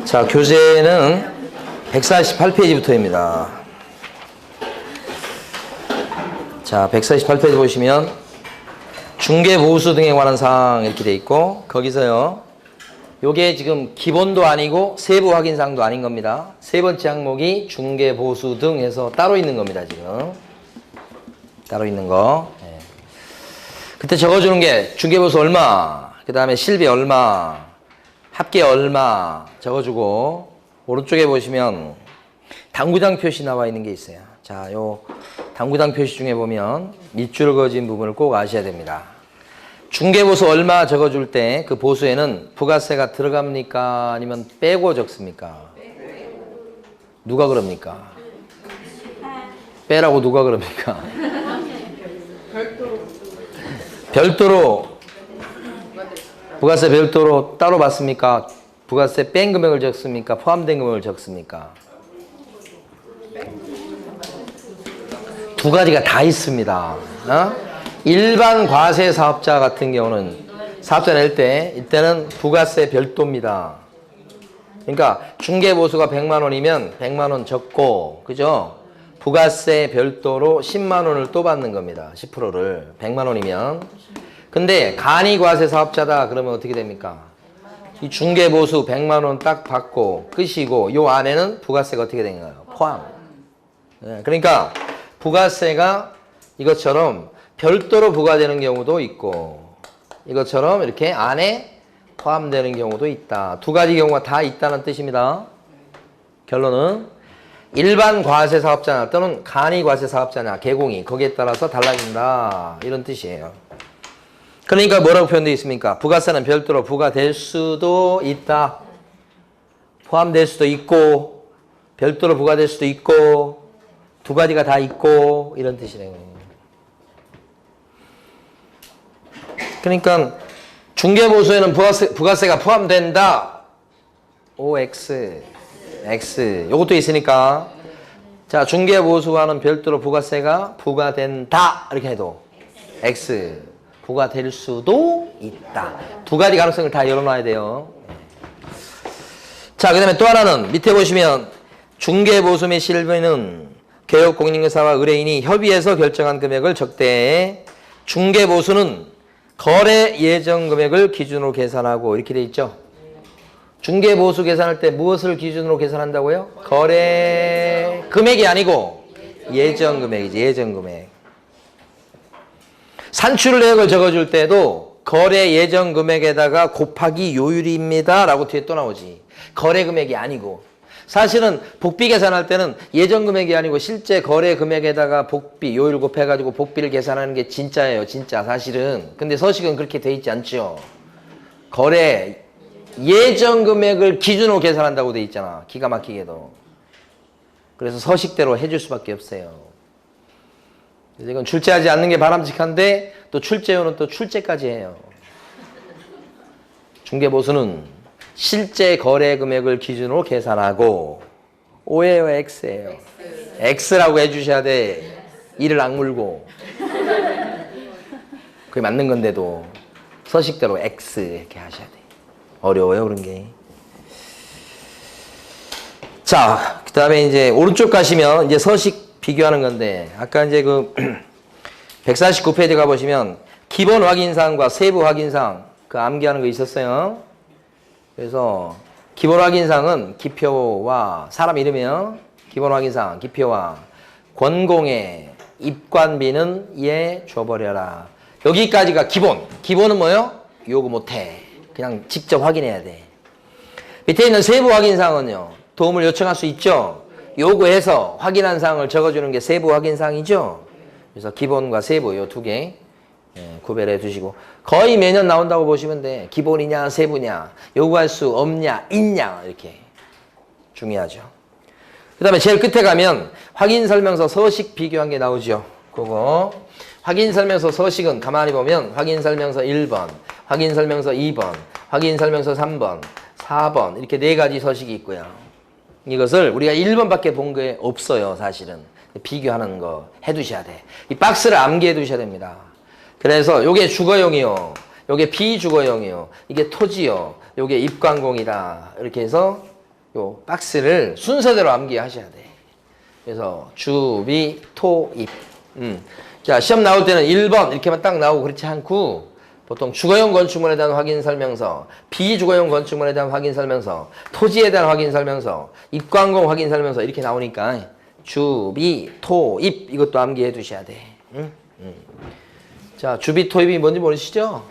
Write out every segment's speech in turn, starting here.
자, 교재는 148페이지부터입니다. 자, 148페이지 보시면 중개보수 등에 관한 사항 이렇게 돼 있고, 거기서요, 요게 지금 기본도 아니고 세부 확인사항도 아닌 겁니다. 세 번째 항목이 중개보수 등 해서 따로 있는 겁니다. 지금 따로 있는 거. 네. 그때 적어주는 게 중개보수 얼마, 그 다음에 실비 얼마, 합계 얼마 적어주고, 오른쪽에 보시면 당구장 표시 나와 있는 게 있어요. 자, 요 당구장 표시 중에 보면 밑줄 그어진 부분을 꼭 아셔야 됩니다. 중개보수 얼마 적어줄 때 그 보수에는 부가세가 들어갑니까? 아니면 빼고 적습니까? 누가 그럽니까? 빼라고 누가 그럽니까? 별도로 부가세 별도로 따로 받습니까? 부가세 뺀 금액을 적습니까? 포함된 금액을 적습니까? 두 가지가 다 있습니다. 일반 과세 사업자 같은 경우는 사업자 낼 때 이때는 부가세 별도입니다. 그러니까 중개보수가 100만 원이면 100만 원 적고, 그죠? 부가세 별도로 10만 원을 또 받는 겁니다. 10%를 100만 원이면. 근데 간이과세 사업자다 그러면 어떻게 됩니까? 이 중개보수 100만 원 딱 받고 끝이고, 요 안에는 부가세가 어떻게 되는가요? 포함. 네, 그러니까 부가세가 이것처럼 별도로 부과되는 경우도 있고, 이것처럼 이렇게 안에 포함되는 경우도 있다. 두 가지 경우가 다 있다는 뜻입니다. 결론은 일반 과세 사업자나 또는 간이 과세 사업자나 개공이 거기에 따라서 달라진다, 이런 뜻이에요. 그러니까 뭐라고 표현되어 있습니까? 부가세는 별도로 부과될 수도 있다, 포함될 수도 있고, 별도로 부과될 수도 있고, 두 가지가 다 있고, 이런 뜻이래요. 그러니까 중개보수에는 부가세가 포함된다. OX, X. 요것도 있으니까. 자, 중개보수와는 별도로 부가세가 부과된다. 이렇게 해도 X. 부과될 수도 있다. 두 가지 가능성을 다 열어놔야 돼요. 자, 그 다음에 또 하나는 밑에 보시면 중개보수 및 실비는 개업공인중개사와 의뢰인이 협의해서 결정한 금액을 적대해 중개보수는 거래 예정 금액을 기준으로 계산하고, 이렇게 돼 있죠. 중개보수 계산할 때 무엇을 기준으로 계산한다고요? 거래 금액이 아니고 예정 금액이지, 예정 금액. 산출 내역을 적어줄 때도 거래 예정 금액에다가 곱하기 요율입니다 라고 뒤에 또 나오지. 거래 금액이 아니고. 사실은 복비 계산할 때는 예정 금액이 아니고 실제 거래 금액에다가 복비, 요율 곱해가지고 복비를 계산하는 게 진짜예요, 진짜 사실은. 근데 서식은 그렇게 돼 있지 않죠. 거래 예정 금액을 기준으로 계산한다고 돼 있잖아, 기가 막히게도. 그래서 서식대로 해줄 수밖에 없어요. 그래서 이건 출제하지 않는 게 바람직한데, 또 출제요는 또 출제까지 해요. 중개보수는 실제 거래 금액을 기준으로 계산하고, O예요, X예요? X라고 해주셔야 돼. 이를 악물고. 그게 맞는 건데도 서식대로 X 이렇게 하셔야 돼. 어려워요, 그런 게. 자, 그 다음에 이제 오른쪽 가시면 이제 서식 비교하는 건데, 아까 이제 그 149페이지 가보시면 기본 확인사항과 세부 확인사항 그 암기하는 거 있었어요. 그래서 기본 확인사항은 기표와 사람 이름이요. 기본 확인사항, 기표와 권공의 입관비는 얘 줘버려라. 여기까지가 기본. 기본은 뭐요? 요구 못해. 그냥 직접 확인해야 돼. 밑에 있는 세부 확인사항은요, 도움을 요청할 수 있죠. 요구해서 확인한 사항을 적어주는 게 세부 확인사항이죠. 그래서 기본과 세부 요 두 개 구별해 두시고, 거의 매년 나온다고 보시면 돼. 기본이냐 세부냐, 요구할 수 없냐 있냐, 이렇게 중요하죠. 그 다음에 제일 끝에 가면 확인설명서 서식 비교한 게 나오죠. 그거 확인설명서 서식은 가만히 보면 확인설명서 1번, 확인설명서 2번, 확인설명서 3번, 4번 이렇게 네 가지 서식이 있고요. 이것을 우리가 1번밖에 본 게 없어요, 사실은. 비교하는 거 해두셔야 돼. 이 박스를 암기해 두셔야 됩니다. 그래서 요게 주거용이요, 요게 비주거용이요, 이게 토지요, 요게 입관공이다. 이렇게 해서 요 박스를 순서대로 암기하셔야 돼. 그래서 주비, 토, 입. 자, 시험 나올 때는 1번 이렇게만 딱 나오고 그렇지 않고 보통 주거용 건축물에 대한 확인 설명서, 비주거용 건축물에 대한 확인 설명서, 토지에 대한 확인 설명서, 입관공 확인 설명서 이렇게 나오니까 주비, 토, 입 이것도 암기해 두셔야 돼. 자, 주비, 토, 입이 뭔지 모르시죠?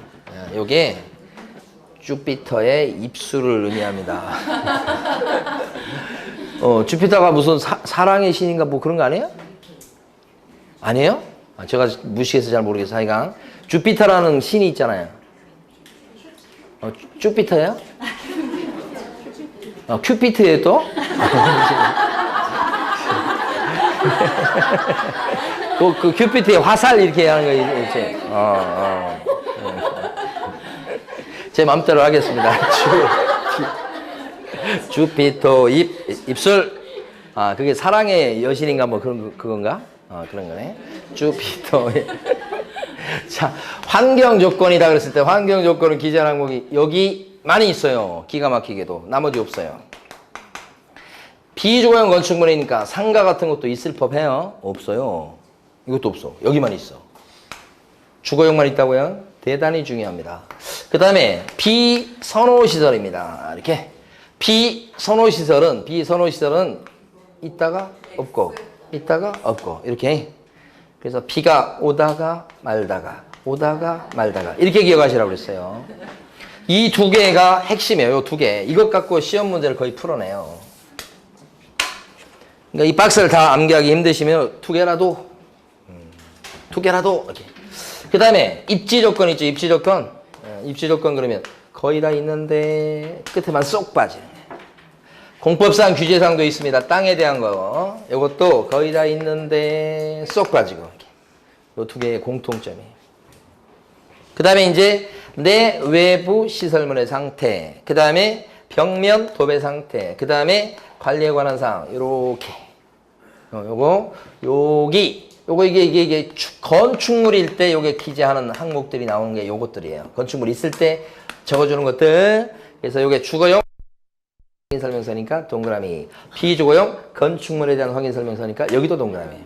요게 주피터의 입술을 의미합니다. 주피터가 무슨 사랑의 신인가 뭐 그런 거 아니에요? 아니에요? 제가 무식해서 잘 모르겠어요. 하여간 주피터라는 신이 있잖아요. 주피터예요? 큐피트예요 또? 그 큐피트의 화살 이렇게 하는 거 이제. 제 마음대로 하겠습니다. 주피터 입술. 그게 사랑의 여신인가 뭐 그건가? 그런 거네. 주피터. 자, 환경 조건이다 그랬을 때 환경 조건은 기재한 항목이 여기 많이 있어요. 기가 막히게도. 나머지 없어요. 비주거용 건축물이니까 상가 같은 것도 있을 법해요. 없어요. 이것도 없어. 여기만 있어. 주거용만 있다고요? 대단히 중요합니다. 그 다음에 비선호시설입니다. 이렇게. 비선호시설은 있다가 없고, 있다가 없고, 이렇게. 그래서 비가 오다가 말다가, 이렇게 기억하시라고 그랬어요. 이 두 개가 핵심이에요. 이 두 개. 이것 갖고 시험 문제를 거의 풀어내요. 그러니까 이 박스를 다 암기하기 힘드시면 두 개라도, 이렇게. 그 다음에 입지 조건 있죠. 입지 조건. 입지 조건 그러면 거의 다 있는데 끝에만 쏙 빠지는 거예요. 공법상 규제상도 있습니다. 땅에 대한 거. 이것도 거의 다 있는데 쏙 빠지고. 이 두 개의 공통점이에요. 그 다음에 이제 내 외부 시설물의 상태. 그 다음에 벽면 도배 상태. 그 다음에 관리에 관한 사항. 요렇게. 이게 건축물일 때 요게 기재하는 항목들이 나오는 게 요것들이에요. 건축물 있을 때 적어주는 것들. 그래서 요게 주거용 확인 설명서니까 동그라미. 비주거용 건축물에 대한 확인 설명서니까 여기도 동그라미.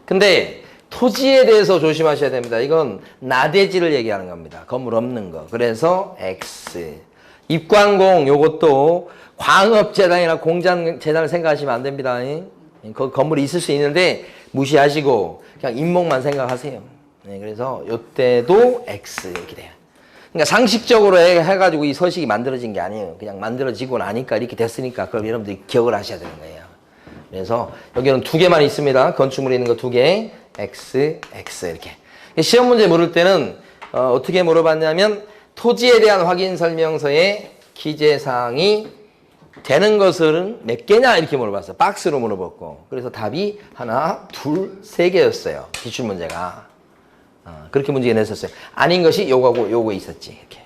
근데 토지에 대해서 조심하셔야 됩니다. 이건 나대지를 얘기하는 겁니다. 건물 없는 거. 그래서 X. 입관공 요것도 광업재단이나 공장재단을 생각하시면 안 됩니다. 그 건물이 있을 수 있는데 무시하시고 그냥 인목만 생각하세요. 그래서 요때도 X 이렇게 돼요. 그러니까 상식적으로 해가지고 이 서식이 만들어진 게 아니에요. 그냥 만들어지고 나니까 이렇게 됐으니까 그럼 여러분들이 기억을 하셔야 되는 거예요. 그래서 여기는 두 개만 있습니다. 건축물에 있는 거 두 개. X, X 이렇게. 시험 문제 물을 때는 어떻게 물어봤냐면 토지에 대한 확인 설명서에 기재사항이 되는 것은 몇 개냐 이렇게 물어봤어요. 박스로 물어봤고. 그래서 답이 하나, 둘, 세 개였어요. 기출문제가. 그렇게 문제 냈었어요. 아닌 것이 요거하고 요거 있었지. 이렇게.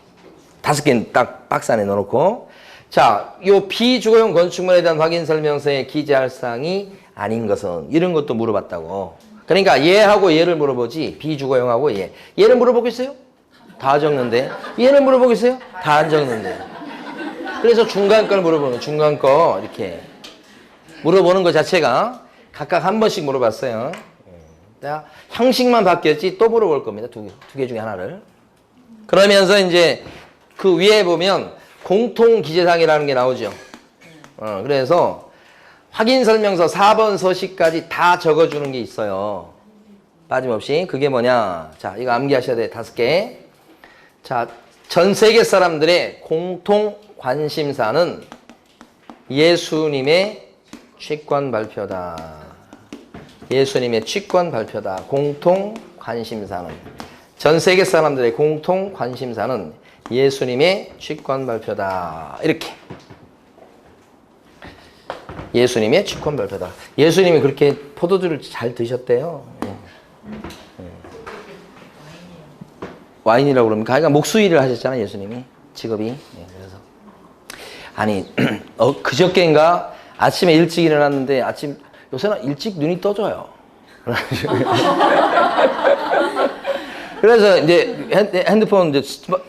5개는 딱 박스 안에 넣어놓고. 자, 요 비주거용 건축물에 대한 확인 설명서에 기재할 사항이 아닌 것은 이런 것도 물어봤다고. 그러니까 얘하고 얘를 물어보지 비주거용하고 얘를 물어보겠어요? 다 적는데. 얘를 물어보겠어요? 다 안 적는데. 그래서 중간 걸 물어보는 중간 거 이렇게 물어보는 것 자체가 각각 한 번씩 물어봤어요. 형식만 바뀌었지 또 물어볼 겁니다. 두 개 중에 하나를. 그러면서 이제 그 위에 보면 공통 기재사항이라는 게 나오죠. 그래서 확인 설명서 4번 서식까지 다 적어주는 게 있어요. 빠짐없이. 그게 뭐냐. 자, 이거 암기하셔야 돼. 5개. 자, 전 세계 사람들의 공통 관심사는 예수님의 취권 발표다. 예수님의 취권 발표다. 공통 관심사는. 전 세계 사람들의 공통 관심사는 예수님의 취권 발표다. 이렇게. 예수님의 취권 발표다. 예수님이 그렇게 포도주를 잘 드셨대요. 와인이라고 그럽니까? 그러니까 목수일을 하셨잖아요, 예수님이. 직업이. 그래서. 아니, 그저께인가 아침에 일찍 일어났는데 요새는 일찍 눈이 떠져요. 그래서 이제 핸드폰 이제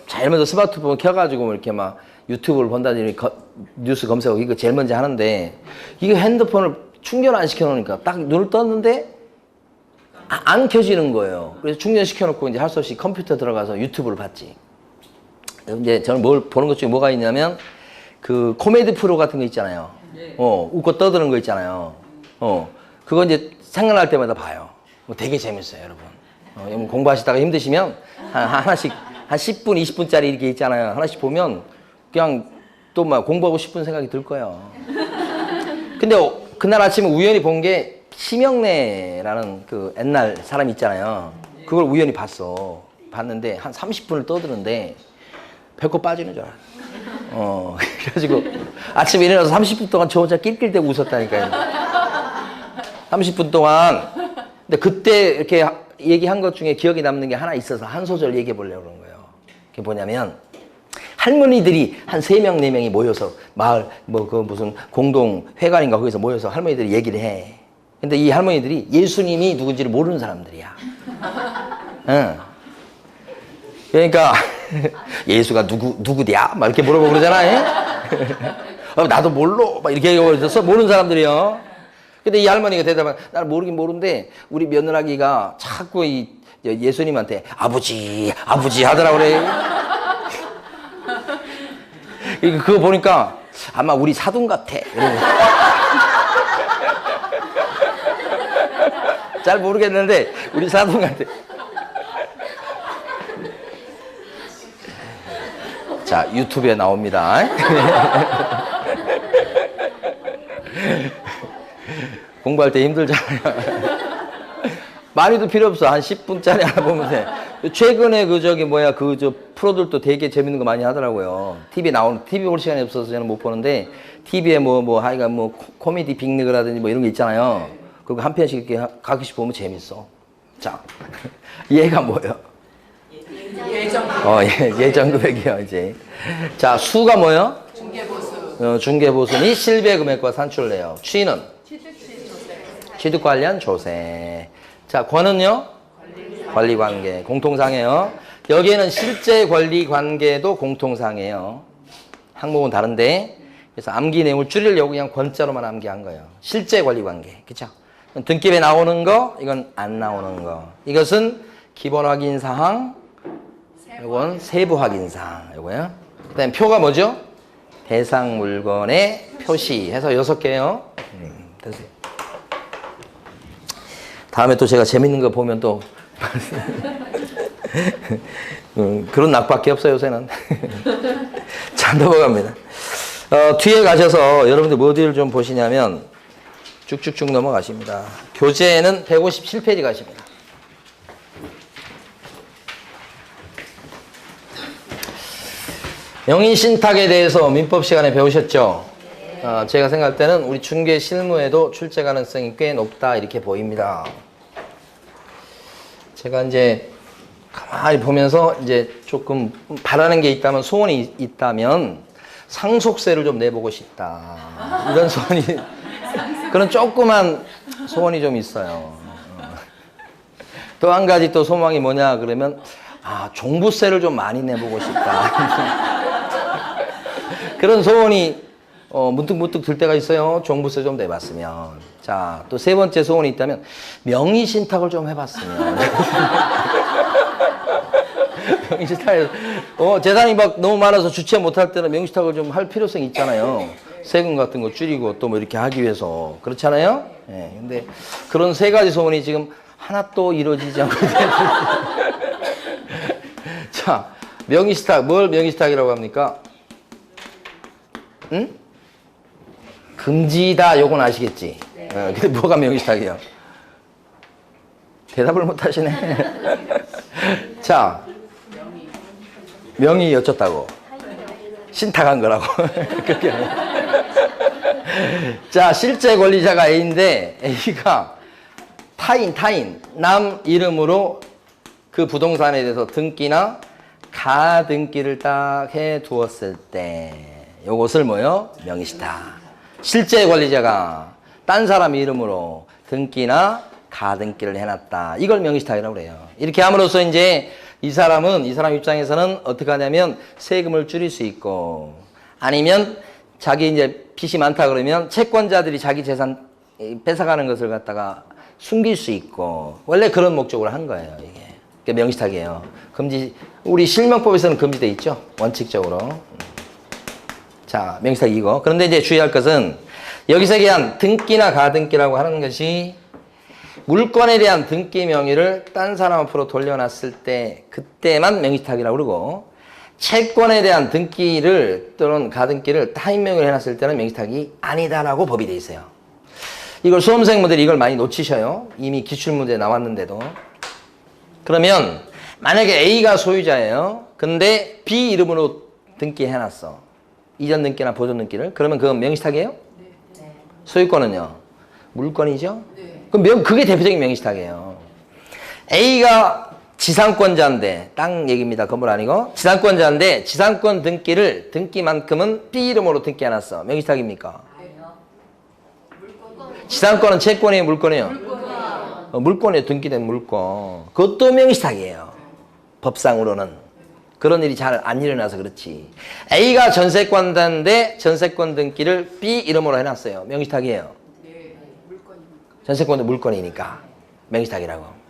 제일 먼저 스마트폰 켜가지고 이렇게 막 유튜브를 본다든지 뉴스 검색하고 이거 제일 먼저 하는데 이거 핸드폰을 충전 안 시켜놓으니까 딱 눈을 떴는데 안 켜지는 거예요. 그래서 충전시켜놓고 이제 할 수 없이 컴퓨터 들어가서 유튜브를 봤지. 이제 저는 뭘 보는 것 중에 뭐가 있냐면 그 코미디 프로 같은 거 있잖아요. 웃고 떠드는 거 있잖아요. 그거 이제 생각날 때마다 봐요. 되게 재밌어요, 여러분. 공부하시다가 힘드시면 하나씩 한 10분, 20분짜리 이렇게 있잖아요. 하나씩 보면 그냥 또 막 공부하고 싶은 생각이 들 거예요. 근데 그날 아침에 우연히 본 게 심영래라는 그 옛날 사람 있잖아요. 그걸 우연히 봤는데 한 30분을 떠드는데 배꼽 빠지는 줄 알아요. 그래가지고 아침에 일어나서 30분 동안 저 혼자 낄낄대고 웃었다니까요. 30분 동안. 근데 그때 이렇게 얘기한 것 중에 기억에 남는 게 하나 있어서 한 소절 얘기해 보려고 그런 거예요. 그게 뭐냐면 할머니들이 한 3명, 4명이 모여서 마을 무슨 공동 회관인가 거기서 모여서 할머니들이 얘기를 해. 근데 이 할머니들이 예수님이 누군지를 모르는 사람들이야. 응. 그러니까 예수가 누구냐? 막 이렇게 물어보고 그러잖아. 나도 몰라. 막 이렇게 얘기해서 모르는 사람들이요. 근데 이 할머니가 대답하면 나는 모르긴 모르는데 우리 며느라기가 자꾸 이 예수님한테 아버지 하더라고 그래. 그거 보니까 아마 우리 사돈 같아. 잘 모르겠는데 우리 사돈 같아. 자, 유튜브에 나옵니다. 공부할 때 힘들잖아요. 많이도 필요 없어. 한 10분짜리 하나 보면 돼. 최근에 프로들도 되게 재밌는 거 많이 하더라고요. TV 볼 시간이 없어서 저는 못 보는데, TV에 하여간 코미디 빅리그라든지 이런 게 있잖아요. 그거 한 편씩 이렇게 가끔씩 보면 재밌어. 자, 얘가 뭐예요? 예정금액이요, 이제. 자, 수가 뭐예요? 중개보수. 중개보수니 실배금액과 산출내요. 취는? 취득 관련 조세. 자, 권은요? 권리관계. 공통상해요. 여기에는 실제 권리관계도 공통상해요. 항목은 다른데, 그래서 암기 내용을 줄이려고 그냥 권자로만 암기한 거예요. 실제 권리관계. 그쵸? 등급에 나오는 거, 이건 안 나오는 거. 이것은 기본 확인사항, 이건 세부 확인사항. 이거요. 그 다음에 표가 뭐죠? 대상 물건의 표시 해서 6개요. 됐어요. 다음에 또 제가 재밌는 거 보면 또 그런 낙밖에 없어요, 요새는. 자, 넘어갑니다. 뒤에 가셔서 여러분들 뭐를 좀 보시냐면 쭉쭉쭉 넘어가십니다. 교재는 157페이지 가십니다. 명의신탁에 대해서 민법 시간에 배우셨죠? 제가 생각할 때는 우리 중개 실무에도 출제 가능성이 꽤 높다 이렇게 보입니다. 제가 이제 가만히 보면서 이제 조금 바라는 게 있다면, 소원이 있다면 상속세를 좀 내보고 싶다. 이런 소원이, 그런 조그만 소원이 좀 있어요. 또 한 가지 또 소망이 뭐냐 그러면 종부세를 좀 많이 내보고 싶다. 그런 소원이 문득문득 들 때가 있어요. 종부세 좀 내봤으면. 자, 또 세 번째 소원이 있다면 명의신탁을 좀 해봤으면. 명의신탁에서 재산이 막 너무 많아서 주체 못할 때는 명의신탁을 좀 할 필요성이 있잖아요. 세금 같은 거 줄이고 또 이렇게 하기 위해서. 그렇잖아요? 예. 근데 그런 세 가지 소원이 지금 하나 또 이루어지지 않고 있는데. 자, 명의신탁, 뭘 명의신탁이라고 합니까? 응? 금지다, 요건 아시겠지? 네. 근데 뭐가 명의신탁이에요? 대답을 못 하시네. 자, 명의 여쭙다고. 신탁한 거라고. 그게 자, 실제 권리자가 A인데, A가 타인, 남 이름으로 그 부동산에 대해서 등기나 가등기를 딱 해 두었을 때, 요것을 뭐요? 명의신탁. 실제 권리자가 딴 사람 이름으로 등기나 가등기를 해놨다. 이걸 명의신탁이라고 그래요. 이렇게 함으로써 이제 이 사람 입장에서는 어떻게 하냐면 세금을 줄일 수 있고, 아니면 자기 이제 빚이 많다 그러면 채권자들이 자기 재산 뺏어가는 것을 갖다가 숨길 수 있고 원래 그런 목적으로 한 거예요. 이게 그게 명의시탁이에요. 금지 우리 실명법에서는 금지돼 있죠. 원칙적으로. 자, 명의시탁 이거. 그런데 이제 주의할 것은 여기서 얘기한 등기나 가등기라고 하는 것이 물건에 대한 등기 명의를 딴 사람 앞으로 돌려놨을 때 그때만 명의시탁이라고 그러고 채권에 대한 등기를 또는 가등기를 타인 명의로 해놨을 때는 명의시탁이 아니다라고 법이 돼 있어요. 이걸 수험생분들이 이걸 많이 놓치셔요. 이미 기출문제에 나왔는데도. 그러면 만약에 A가 소유자예요. 근데 B 이름으로 등기해놨어. 이전 등기나 보존 등기를. 그러면 그건 명의시탁이에요? 네. 소유권은요? 물건이죠? 네. 그럼 그게 대표적인 명의시탁이에요. A가 지상권자인데 땅 얘기입니다. 건물 아니고 지상권자인데 지상권 등기만큼은 B 이름으로 등기해놨어. 명의시탁입니까? 아니요. 지상권은 채권이에요? 물건이에요? 물건에 등기된 물건. 그것도 명의시탁이에요. 법상으로는. 그런 일이 잘 안 일어나서 그렇지. A가 전세권자인데 전세권 등기를 B 이름으로 해놨어요. 명의시탁이에요. 네, 전세권도 물건이니까 명의시탁이라고.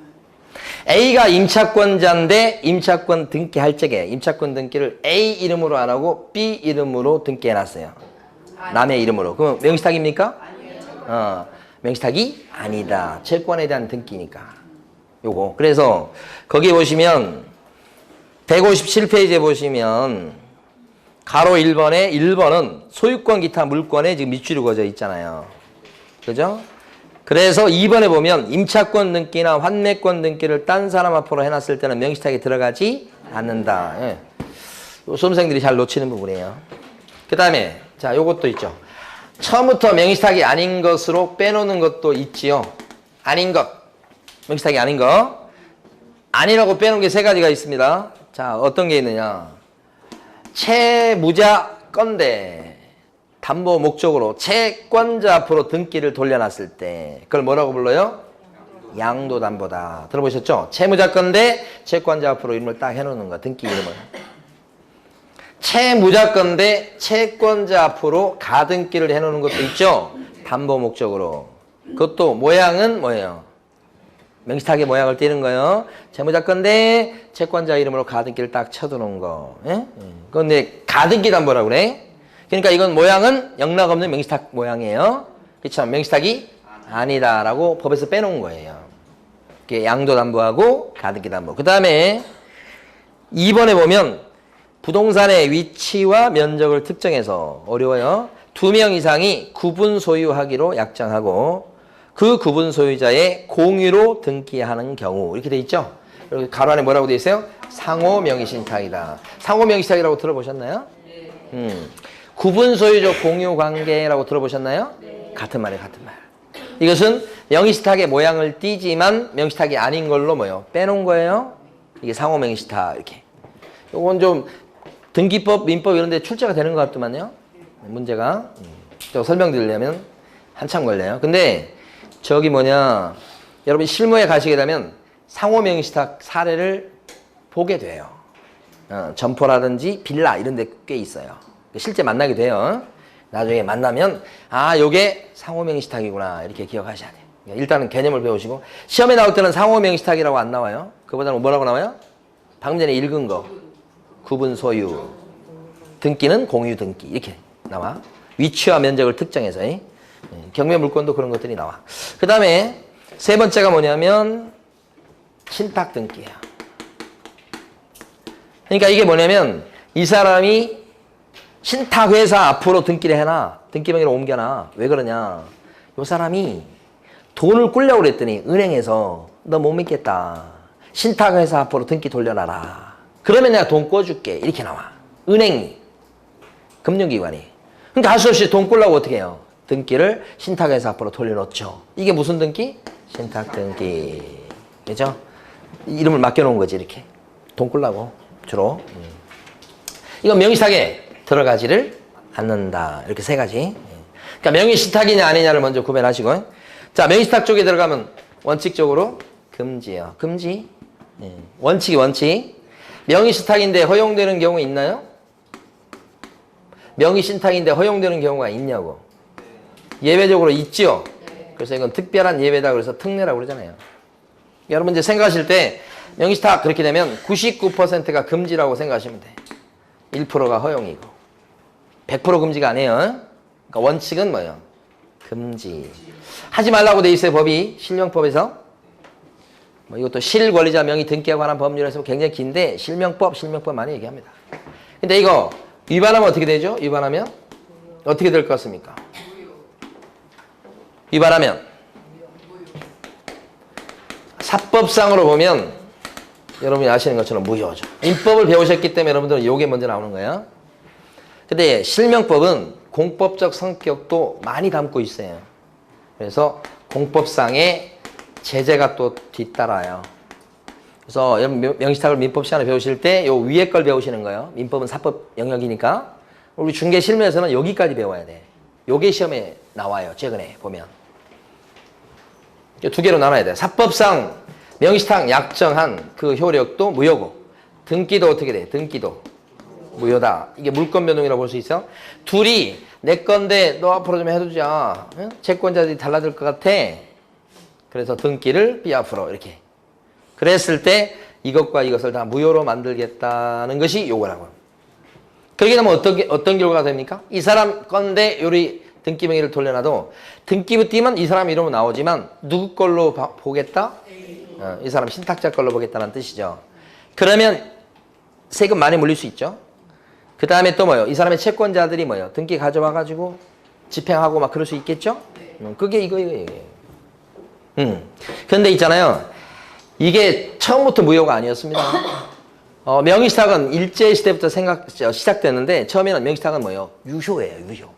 A가 임차권자인데 임차권 등기할 적에 임차권 등기를 A 이름으로 안 하고 B 이름으로 등기해놨어요. 남의 이름으로. 그럼 명의시탁입니까? 아니요. 명의시탁이 아니다. 채권에 대한 등기니까. 요거. 그래서 거기 보시면 157페이지에 보시면 가로 1번에 1번은 소유권 기타 물건에 지금 밑줄이 그어져 있잖아요. 그죠? 그래서 2번에 보면 임차권 등기나 환매권 등기를 딴 사람 앞으로 해놨을 때는 명의시탁에 들어가지 않는다. 예. 수험생들이 잘 놓치는 부분이에요. 그 다음에 자 요것도 있죠. 처음부터 명의시탁이 아닌 것으로 빼놓는 것도 있지요. 아닌 것. 명의시탁이 아닌 거. 아니라고 빼놓은 게 세 가지가 있습니다. 자, 어떤 게 있느냐. 채무자 건대 담보 목적으로 채권자 앞으로 등기를 돌려놨을 때 그걸 뭐라고 불러요? 양도담보다. 들어보셨죠? 채무자 건대 채권자 앞으로 이름을 딱 해놓는 거. 등기 이름을. 채무자 건대 채권자 앞으로 가등기를 해놓는 것도 있죠? 담보 목적으로. 그것도 모양은 뭐예요? 명의시탁의 모양을 띄는 거예요. 채무자 건데 채권자 이름으로 가등기를 딱 쳐두는 거. 예? 그런데 가등기 담보라고 그래. 그러니까 이건 모양은 영락없는 명의시탁 모양이에요. 그렇죠? 명의시탁이 아니다라고 법에서 빼놓은 거예요. 이게 양도담보하고 가등기 담보. 그 다음에 2번에 보면 부동산의 위치와 면적을 특정해서 어려워요. 2명 이상이 구분 소유하기로 약정하고 그 구분 소유자의 공유로 등기하는 경우 이렇게 돼 있죠. 그리고 가로 안에 뭐라고 돼 있어요? 상호 명의신탁이다. 상호 명의신탁이라고 들어보셨나요? 네. 구분 소유적 공유 관계라고 들어보셨나요? 네. 같은 말이에요, 같은 말. 이것은 명의신탁의 모양을 띠지만 명의신탁이 아닌 걸로 뭐요? 빼놓은 거예요. 이게 상호 명의신탁 이렇게. 요건 좀 등기법, 민법 이런 데 출제가 되는 것 같더만요. 문제가. 또 설명드리려면 한참 걸려요. 근데 저기 뭐냐, 여러분 실무에 가시게 되면 상호 명의시탁 사례를 보게 돼요. 점포라든지 빌라 이런 데 꽤 있어요. 실제 만나게 돼요. 나중에 만나면 아 요게 상호 명의시탁이구나 이렇게 기억하셔야 돼요. 일단은 개념을 배우시고 시험에 나올 때는 상호 명의시탁이라고 안 나와요. 그보다는 뭐라고 나와요? 방금 전에 읽은 거 구분 소유 등기는 공유 등기 이렇게 나와. 위치와 면적을 특정해서 경매 물건도 그런 것들이 나와. 그 다음에 세 번째가 뭐냐면 신탁 등기예요. 그러니까 이게 뭐냐면 이 사람이 신탁회사 앞으로 등기를 해놔. 등기명의로 옮겨놔. 왜 그러냐. 이 사람이 돈을 꿀려고 그랬더니 은행에서 너 못 믿겠다. 신탁회사 앞으로 등기 돌려놔라. 그러면 내가 돈 꿔줄게. 이렇게 나와. 은행이. 금융기관이. 그러니까 할 수 없이 돈 꿀려고 어떻게 해요? 등기를 신탁회사 앞으로 돌려놓죠. 이게 무슨 등기? 신탁 등기. 그죠? 이름을 맡겨놓은 거지, 이렇게. 돈 꿀라고, 주로. 이건 명의시탁에 들어가지를 않는다. 이렇게 세 가지. 그러니까 명의시탁이냐 아니냐를 먼저 구별하시고. 자, 명의시탁 쪽에 들어가면 원칙적으로 금지예요. 금지. 원칙이 원칙. 명의시탁인데 허용되는 경우 있나요? 명의 신탁인데 허용되는 경우가 있냐고. 예외적으로 있죠. 그래서 이건 특별한 예외다 그래서 특례라고 그러잖아요. 여러분 이제 생각하실 때 명의 신탁 그렇게 되면 99%가 금지라고 생각하시면 돼. 1%가 허용이고 100% 금지가 아니에요. 그러니까 원칙은 뭐예요? 금지. 하지 말라고 돼 있어요. 법이 실명법에서. 뭐 이것도 실권리자 명의 등기에 관한 법률에서 굉장히 긴데 실명법 많이 얘기합니다. 근데 이거 위반하면 어떻게 되죠? 위반하면 어떻게 될 것 같습니까? 위반하면 사법상으로 보면 여러분이 아시는 것처럼 무효죠. 민법을 배우셨기 때문에 여러분들은 이게 먼저 나오는 거예요. 근데 실명법은 공법적 성격도 많이 담고 있어요. 그래서 공법상의 제재가 또 뒤따라요. 그래서 여러분 명의신탁을 민법 시간에 배우실 때 요 위에 걸 배우시는 거예요. 민법은 사법 영역이니까. 우리 중개 실무에서는 여기까지 배워야 돼. 요게 시험에 나와요. 최근에 보면. 두 개로 나눠야 돼. 사법상 명의신탁 약정한 그 효력도 무효고 등기도 어떻게 돼? 등기도 무효다. 이게 물권 변동이라고 볼 수 있어. 둘이 내 건데 너 앞으로 좀 해두자. 응? 채권자들이 달라질 것 같아. 그래서 등기를 B 앞으로 이렇게. 그랬을 때 이것과 이것을 다 무효로 만들겠다는 것이 요거라고. 그렇게 되면 어떤 결과가 됩니까? 이 사람 건데 요리 등기 명의를 돌려놔도 등기부 띄면 이 사람 이름은 나오지만 누구 걸로 보겠다? 이 사람 신탁자 걸로 보겠다는 뜻이죠. 그러면 세금 많이 물릴 수 있죠. 그 다음에 또 뭐요? 이 사람의 채권자들이 뭐요? 등기 가져와가지고 집행하고 막 그럴 수 있겠죠? 그게 이거예요. 그런데 있잖아요. 이게 처음부터 무효가 아니었습니다. 명의신탁은 일제시대부터 시작됐는데 처음에는 명의신탁은 뭐예요? 유효예요. 유효.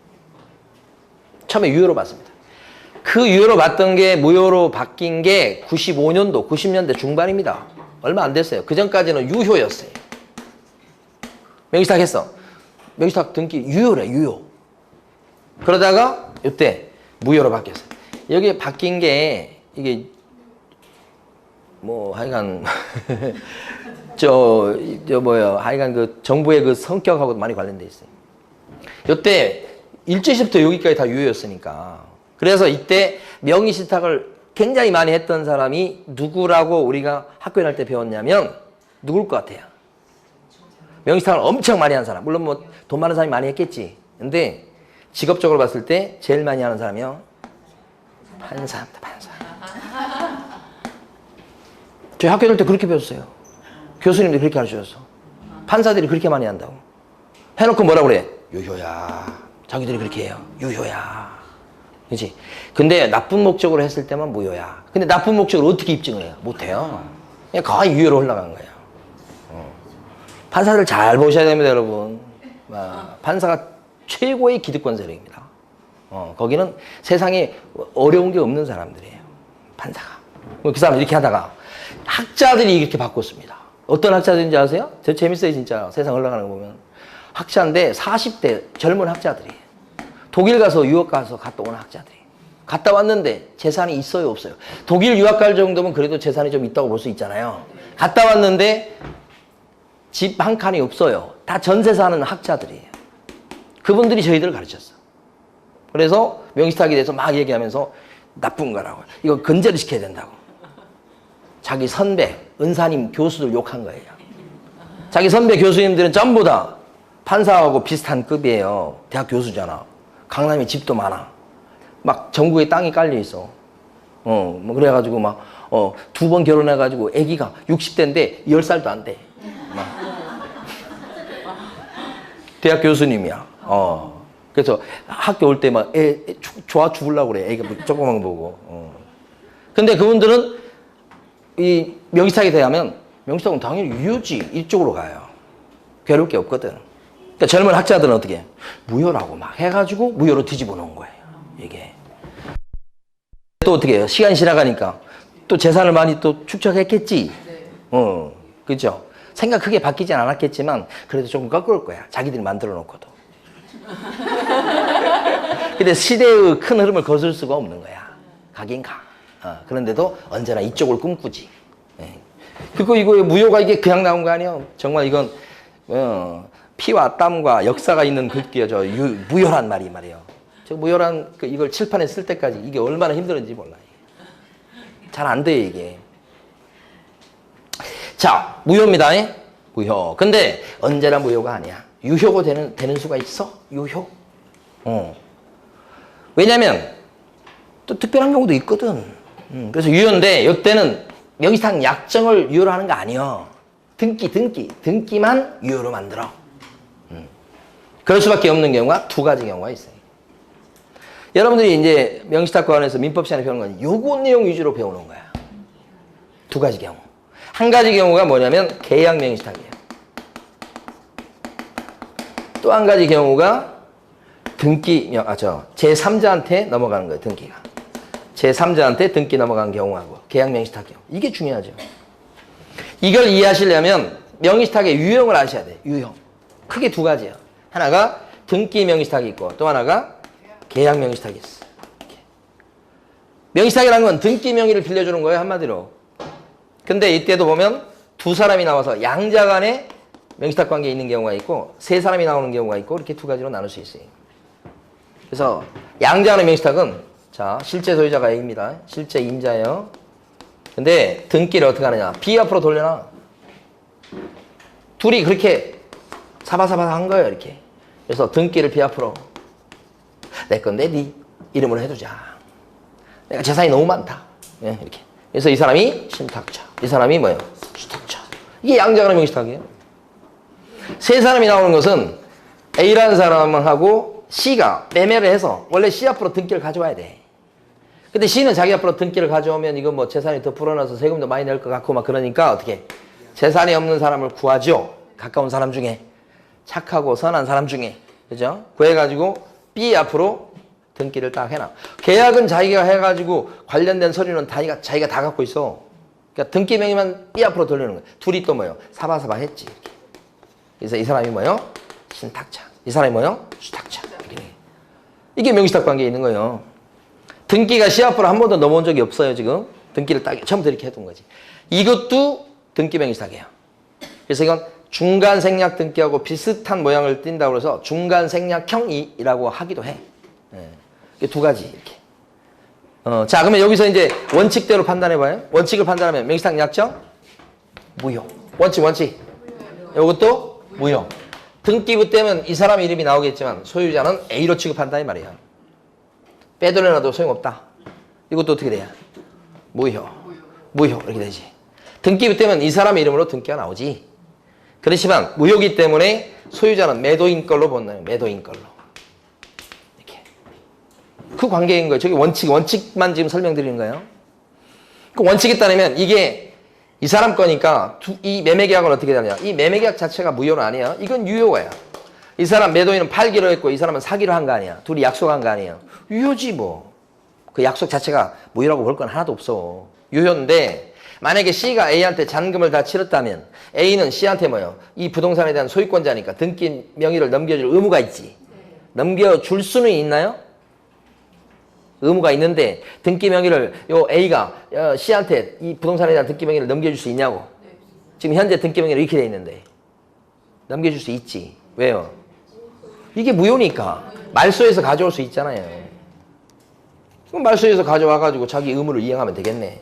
처음에 유효로 봤습니다. 그 유효로 봤던 게 무효로 바뀐 게 95년도, 90년대 중반입니다. 얼마 안 됐어요. 그 전까지는 유효였어요. 명의신탁 했어. 명의신탁 등기 유효래, 유효. 그러다가 이때 무효로 바뀌었어요. 여기 바뀐 게 이게 뭐 하여간 하여간 그 정부의 그 성격하고 많이 관련돼 있어요. 이때 일제시부터 여기까지 다 유효였으니까. 그래서 이때 명의신탁을 굉장히 많이 했던 사람이 누구라고 우리가 학교에 갈 때 배웠냐면 누굴 것 같아요? 명의신탁을 엄청 많이 한 사람. 물론 뭐 돈 많은 사람이 많이 했겠지. 근데 직업적으로 봤을 때 제일 많이 하는 사람이요. 판사입니다. 판사. 저희 학교 다닐 때 그렇게 배웠어요. 교수님들이 그렇게 가르쳐줬어. 판사들이 그렇게 많이 한다고. 해놓고 뭐라고 그래? 유효야. 자기들이 그렇게 해요. 유효야. 그렇지? 근데 나쁜 목적으로 했을 때만 무효야. 근데 나쁜 목적으로 어떻게 입증을 해요? 못해요. 그냥 거의 유효로 올라간 거예요. 판사들 잘 보셔야 됩니다, 여러분. 판사가 최고의 기득권 세력입니다. 거기는 세상에 어려운 게 없는 사람들이에요. 판사가. 그 사람 이렇게 하다가 학자들이 이렇게 바꿨습니다. 어떤 학자들인지 아세요? 저 재밌어요, 진짜. 세상 흘러가는 거 보면. 학자인데 40대 젊은 학자들이에요. 독일 가서 유학 가서 갔다 온 학자들이. 갔다 왔는데 재산이 있어요, 없어요? 독일 유학 갈 정도면 그래도 재산이 좀 있다고 볼 수 있잖아요. 갔다 왔는데 집 한 칸이 없어요. 다 전세 사는 학자들이에요. 그분들이 저희들을 가르쳤어. 그래서 명의신탁에 대해서 막 얘기하면서 나쁜 거라고. 이거 근절을 시켜야 된다고. 자기 선배, 은사님 교수들 욕한 거예요. 자기 선배 교수님들은 전부 다 판사하고 비슷한 급이에요. 대학 교수잖아. 강남에 집도 많아. 막 전국에 땅이 깔려 있어. 뭐 그래가지고 막, 2번 결혼해가지고 아기가 60대인데 10살도 안 돼. 대학 교수님이야. 그래서 학교 올 때 막 좋아 죽으려고 그래. 애가 조그만 거 보고. 근데 그분들은 이 명의신탁에 대하면 명의신탁은 당연히 유효지. 이쪽으로 가요. 괴로울 게 없거든. 그러니까 젊은 학자들은 어떻게 해? 무효라고 막 해가지고 무효로 뒤집어 놓은 거예요. 이게. 또 어떻게 해요? 시간이 지나가니까 또 재산을 많이 또 축적했겠지. 그죠? 생각 크게 바뀌진 않았겠지만 그래도 조금 꺾을 거야. 자기들이 만들어 놓고도. 근데 시대의 큰 흐름을 거슬 수가 없는 거야. 가긴 가. 그런데도 언제나 이쪽을 꿈꾸지. 그리고 이거 무효가 이게 그냥 나온 거 아니에요. 정말 이건 피와 땀과 역사가 있는 글귀요. 무효란 말이 말이에요. 저 무효란 이걸 칠판에 쓸 때까지 이게 얼마나 힘들었는지 몰라요. 잘 안 돼요, 이게. 자, 무효입니다. 무효. 근데 언제나 무효가 아니야. 유효가 되는 수가 있어? 유효? 왜냐면 또 특별한 경우도 있거든. 그래서 유효인데 이때는 명의상 약정을 유효로 하는 거 아니야. 등기만 유효로 만들어. 그럴 수밖에 없는 경우가 두 가지 경우가 있어요. 여러분들이 이제 명시탁관에서 민법 시간에 배우는 건 요거 내용 위주로 배우는 거야. 두 가지 경우. 한 가지 경우가 뭐냐면 계약 명시탁이에요. 또 한 가지 경우가 제3자한테 넘어가는 거예요. 등기가. 제3자한테 등기 넘어가는 경우하고 계약 명시탁 경우. 이게 중요하죠. 이걸 이해하시려면 명시탁의 유형을 아셔야 돼요. 유형. 크게 두 가지예요. 하나가 등기 명시탁이 있고 또 하나가 계약 명시탁이 있어. 명시탁이라는 건 등기 명의를 빌려주는 거예요. 한마디로. 근데 이때도 보면 두 사람이 나와서 양자 간에 명시탁 관계에 있는 경우가 있고 세 사람이 나오는 경우가 있고 이렇게 두 가지로 나눌 수 있어요. 그래서 양자 간의 명시탁은 자 실제 소유자가 A입니다. 실제 임자예요. 근데 등기를 어떻게 하느냐. B 앞으로 돌려놔. 둘이 그렇게 사바사바 한 거예요. 이렇게. 그래서 등기를 B 앞으로 내 건데 네 이름으로 해두자. 내가 재산이 너무 많다. 예, 이렇게. 그래서 이 사람이 신탁자. 이 사람이 뭐예요? 수탁자. 이게 양자 간의 명시탁이에요. 세 사람이 나오는 것은 A라는 사람하고 C가 매매를 해서 원래 C 앞으로 등기를 가져와야 돼. 근데 C는 자기 앞으로 등기를 가져오면 이거 뭐 재산이 더 불어나서 세금도 많이 낼 것 같고 막 그러니까 어떻게 재산이 없는 사람을 구하죠. 가까운 사람 중에 착하고 선한 사람 중에 그죠? 구해가지고 B 앞으로 등기를 딱 해놔. 계약은 자기가 해가지고 관련된 서류는 자기가 다 갖고 있어. 그러니까 등기 명의만 B 앞으로 돌리는 거야. 둘이 또 뭐예요? 사바사바 했지. 이렇게. 그래서 이 사람이 뭐예요? 신탁자. 이 사람이 뭐예요? 수탁자. 이게 명시탁 관계에 있는 거예요. 등기가 C 앞으로 한 번도 넘어온 적이 없어요, 지금. 등기를 딱 처음부터 이렇게 해둔 거지. 이것도 등기 명시탁이에요. 그래서 이건 중간 생략 등기하고 비슷한 모양을 띈다고 해서 중간 생략형이라고 하기도 해. 네. 두 가지, 이렇게. 자, 그러면 여기서 이제 원칙대로 판단해봐요. 원칙을 판단하면 명시탁 약정? 무효. 원칙. 이것도 무효. 등기부 때문에 이 사람 이름이 나오겠지만 소유자는 A로 취급한다 이 말이야. 빼돌려놔도 소용없다. 이것도 어떻게 돼요? 무효 이렇게 되지. 등기부 때문에 이 사람 이름으로 등기가 나오지. 그렇지만 무효기 때문에 소유자는 매도인 걸로 본다요. 매도인 걸로. 이렇게. 그 관계인 거예요. 저기 원칙만 지금 설명드리는 거예요. 그 원칙에 따르면 이게 이 사람 거니까 이 매매계약은 어떻게 되냐. 이 매매계약 자체가 무효는 아니야. 이건 유효야. 이 사람 매도인은 팔기로 했고 이 사람은 사기로 한 거 아니야. 둘이 약속한 거 아니에요. 유효지 뭐. 그 약속 자체가 무효라고 볼 건 하나도 없어. 유효인데 만약에 C가 A한테 잔금을 다 치렀다면 A는 C한테 뭐예요? 이 부동산에 대한 소유권자니까 등기 명의를 넘겨줄 의무가 있지. 넘겨줄 수는 있나요? 의무가 있는데 등기 명의를 요 A가 C한테 이 부동산에 대한 등기 명의를 넘겨줄 수 있냐고. 지금 현재 등기 명의를 이렇게 돼 있는데 넘겨줄 수 있지. 왜요? 이게 무효니까 말소에서 가져올 수 있잖아요. 그럼 말소에서 가져와가지고 자기 의무를 이행하면 되겠네.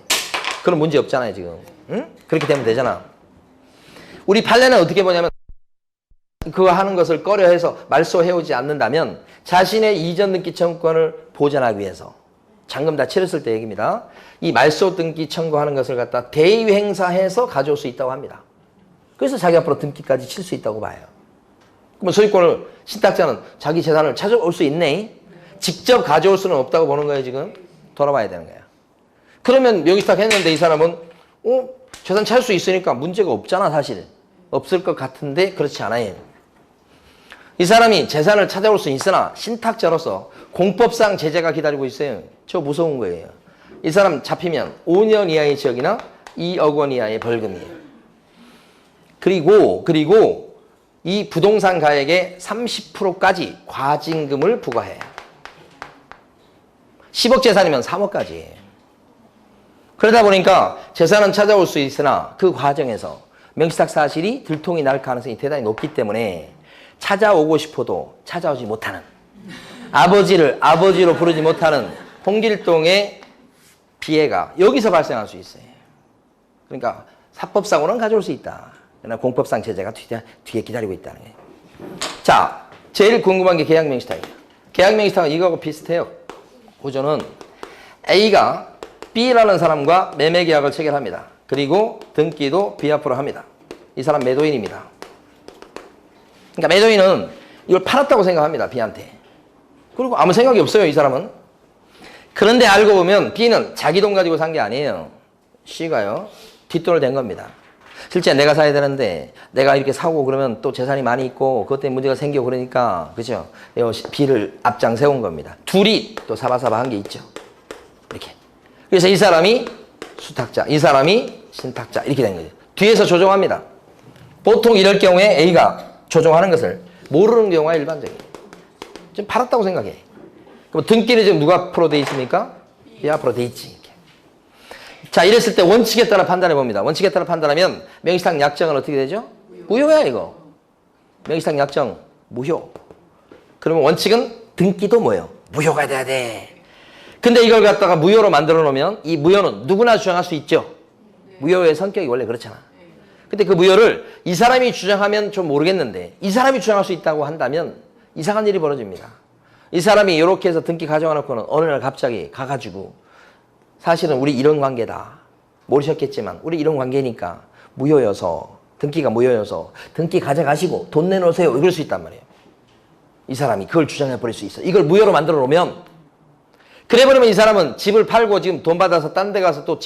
그럼 문제 없잖아요 지금. 응? 그렇게 되면 되잖아. 우리 판례는 어떻게 보냐면 그거 하는 것을 꺼려해서 말소해오지 않는다면 자신의 이전 등기 청구권을 보전하기 위해서 잔금 다 치렀을 때 얘기입니다. 이 말소 등기 청구하는 것을 갖다 대의 행사해서 가져올 수 있다고 합니다. 그래서 자기 앞으로 등기까지 칠 수 있다고 봐요. 그러면 소유권을 신탁자는 자기 재산을 찾아올 수 있네. 직접 가져올 수는 없다고 보는 거예요 지금. 돌아봐야 되는 거예요. 그러면 명의신탁 했는데 이 사람은 재산 찾을 수 있으니까 문제가 없잖아 사실. 없을 것 같은데 그렇지 않아요. 이 사람이 재산을 찾아올 수 있으나 신탁자로서 공법상 제재가 기다리고 있어요. 저 무서운 거예요. 이 사람 잡히면 5년 이하의 징역이나 2억 원 이하의 벌금이에요. 그리고 이 부동산 가액의 30%까지 과징금을 부과해요. 10억 재산이면 3억까지. 그러다 보니까 재산은 찾아올 수 있으나 그 과정에서 명시탁 사실이 들통이 날 가능성이 대단히 높기 때문에 찾아오고 싶어도 찾아오지 못하는, 아버지를 아버지로 부르지 못하는 홍길동의 비애가 여기서 발생할 수 있어요. 그러니까 사법상으로는 가져올 수 있다. 그러나 공법상 제재가 뒤에 기다리고 있다는 거예요. 자, 제일 궁금한 게 계약명시탁이에요. 계약명시탁은 이거하고 비슷해요. 구조는 A가 B라는 사람과 매매계약을 체결합니다. 그리고 등기도 B 앞으로 합니다. 이 사람 매도인입니다. 그러니까 매도인은 이걸 팔았다고 생각합니다. B한테. 그리고 아무 생각이 없어요. 이 사람은. 그런데 알고 보면 B는 자기 돈 가지고 산 게 아니에요. C가요. 뒷돈을 댄 겁니다. 실제 내가 사야 되는데 내가 이렇게 사고 그러면 또 재산이 많이 있고 그것 때문에 문제가 생기고 그러니까 그죠? B를 앞장 세운 겁니다. 둘이 또 사바사바 한 게 있죠. 이렇게. 그래서 이 사람이 수탁자, 이 사람이 신탁자 이렇게 된 거죠. 뒤에서 조정합니다. 보통 이럴 경우에 A가 조정하는 것을 모르는 경우가 일반적이에요. 지금 팔았다고 생각해. 그럼 등기는 지금 누가 앞으로 돼 있습니까? B 앞으로 돼 있지. 이렇게. 자, 이랬을 때 원칙에 따라 판단해 봅니다. 원칙에 따라 판단하면 명의상 약정은 어떻게 되죠? 무효야 이거. 명의상 약정 무효. 그러면 원칙은 등기도 뭐예요? 무효가 돼야 돼. 근데 이걸 갖다가 무효로 만들어 놓으면 이 무효는 누구나 주장할 수 있죠. 무효의 성격이 원래 그렇잖아. 근데 그 무효를 이 사람이 주장하면 좀 모르겠는데 이 사람이 주장할 수 있다고 한다면 이상한 일이 벌어집니다. 이 사람이 이렇게 해서 등기 가져와 놓고는 어느 날 갑자기 가가지고 사실은 우리 이런 관계다. 모르셨겠지만 우리 이런 관계니까 무효여서 등기가 무효여서 등기 가져가시고 돈 내놓으세요. 이럴 수 있단 말이에요. 이 사람이 그걸 주장해 버릴 수 있어. 이걸 무효로 만들어 놓으면 그래 버리면 이 사람은 집을 팔고 지금 돈 받아서 딴 데 가서 또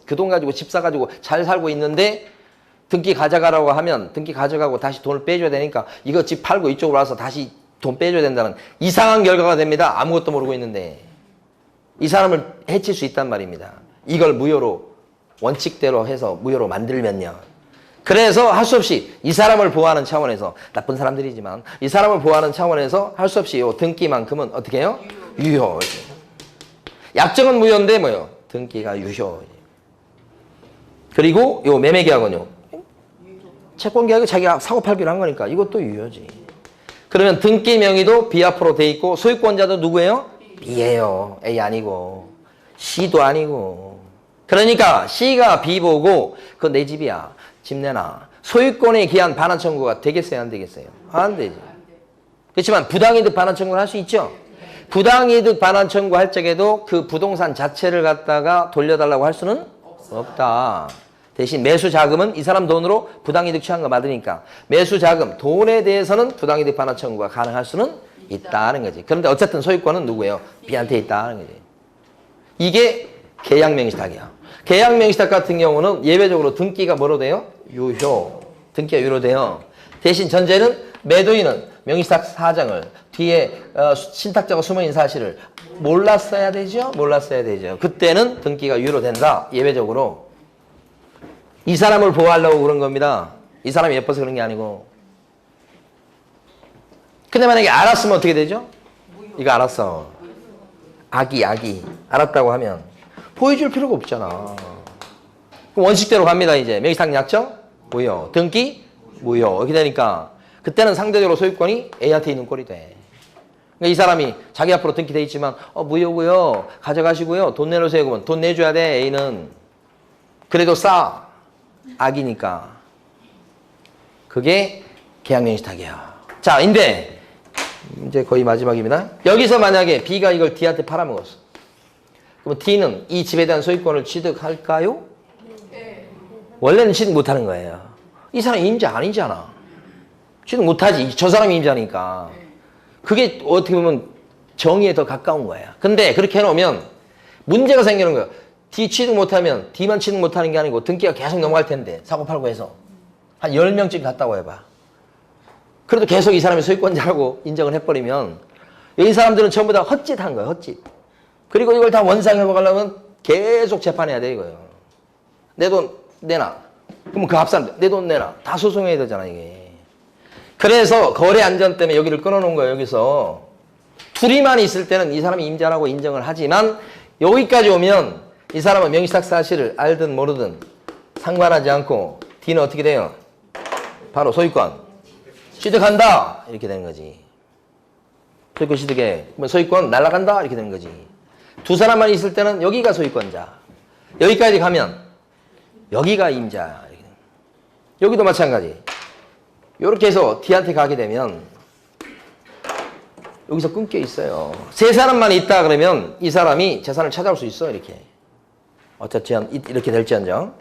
그 돈 가지고 집 사가지고 잘 살고 있는데 등기 가져가라고 하면 등기 가져가고 다시 돈을 빼줘야 되니까 이거 집 팔고 이쪽으로 와서 다시 돈 빼줘야 된다는 이상한 결과가 됩니다. 아무것도 모르고 있는데 이 사람을 해칠 수 있단 말입니다. 이걸 무효로 원칙대로 해서 무효로 만들면요. 그래서 할 수 없이 이 사람을 보호하는 차원에서 나쁜 사람들이지만 이 사람을 보호하는 차원에서 할 수 없이 요 등기만큼은 어떻게 해요? 유효. 약정은 무효인데 뭐요? 등기가 유효. 그리고 요 매매계약은요. 채권계약이 자기가 사고 팔기로 한 거니까 이것도 유효지. 그러면 등기 명의도 B 앞으로 돼 있고 소유권자도 누구예요? B예요. A 아니고 C도 아니고. 그러니까 C가 B 보고 그거 내 집이야. 집 내놔. 소유권에 기한 반환 청구가 되겠어요? 안 되겠어요? 안 되지. 그렇지만 부당이득 반환 청구를 할 수 있죠? 부당이득 반환 청구할 적에도 그 부동산 자체를 갖다가 돌려달라고 할 수는 없다. 대신 매수 자금은 이 사람 돈으로 부당이득 취한 거 받으니까 매수 자금, 돈에 대해서는 부당이득 반환 청구가 가능할 수는 있다는 거지. 그런데 어쨌든 소유권은 누구예요? B한테 있다는 거지. 이게 계약명의시탁이야. 계약명의시탁 같은 경우는 예외적으로 등기가 뭐로 돼요? 유효. 등기가 유효로 돼요. 대신 전제는 매도인은 명의시탁 사정을 뒤에 신탁자가 숨어있는 사실을 몰랐어야 되죠? 몰랐어야 되죠. 그때는 등기가 유효로 된다. 예외적으로. 이 사람을 보호하려고 그런 겁니다. 이 사람이 예뻐서 그런 게 아니고. 근데 만약에 알았으면 어떻게 되죠? 이거 알았어. 악이. 알았다고 하면 보여줄 필요가 없잖아. 그럼 원칙대로 갑니다. 이제 명의상 약정 무효. 등기 무효. 이렇게 되니까 그때는 상대적으로 소유권이 A한테 있는 꼴이 돼. 그러니까 이 사람이 자기 앞으로 등기돼 있지만 무효고요. 가져가시고요. 돈 내놓으세요. 그러면 돈 내줘야 돼. A는. 그래도 싸. 악이니까. 그게 계약명의시탁이야. 자, 근데 이제 거의 마지막입니다. 여기서 만약에 B가 이걸 D한테 팔아먹었어. 그럼 D는 이 집에 대한 소유권을 취득할까요? 원래는 취득 못하는 거예요. 이 사람이 임자 아니잖아. 취득 못하지. 저 사람이 임자니까. 그게 어떻게 보면 정의에 더 가까운 거야. 근데 그렇게 해놓으면 문제가 생기는 거야. D 취득 못하면 D만 취득 못하는 게 아니고 등기가 계속 넘어갈 텐데 사고 팔고 해서 한 10명쯤 갔다고 해봐. 그래도 계속 이 사람이 소유권자라고 인정을 해버리면 이 사람들은 전부 다 헛짓한 거야. 헛짓. 그리고 이걸 다 원상회복하려면 계속 재판해야 돼 이거예요. 내 돈 내놔. 그러면 그 합산 내 돈 내놔. 다 소송해야 되잖아 이게. 그래서 거래 안전 때문에 여기를 끊어놓은 거예요. 여기서 둘이만 있을 때는 이 사람이 임자라고 인정을 하지만 여기까지 오면 이 사람은 명의시탁 사실을 알든 모르든 상관하지 않고 D는 어떻게 돼요? 바로 소유권 취득한다 이렇게 되는 거지. 소유권 취득에 소유권 날아간다 이렇게 되는 거지. 두 사람만 있을 때는 여기가 소유권자, 여기까지 가면 여기가 임자. 여기도 마찬가지. 이렇게 해서 D한테 가게 되면 여기서 끊겨 있어요. 세 사람만 있다 그러면 이 사람이 재산을 찾아올 수 있어. 이렇게 어쨌든 이렇게 될지언정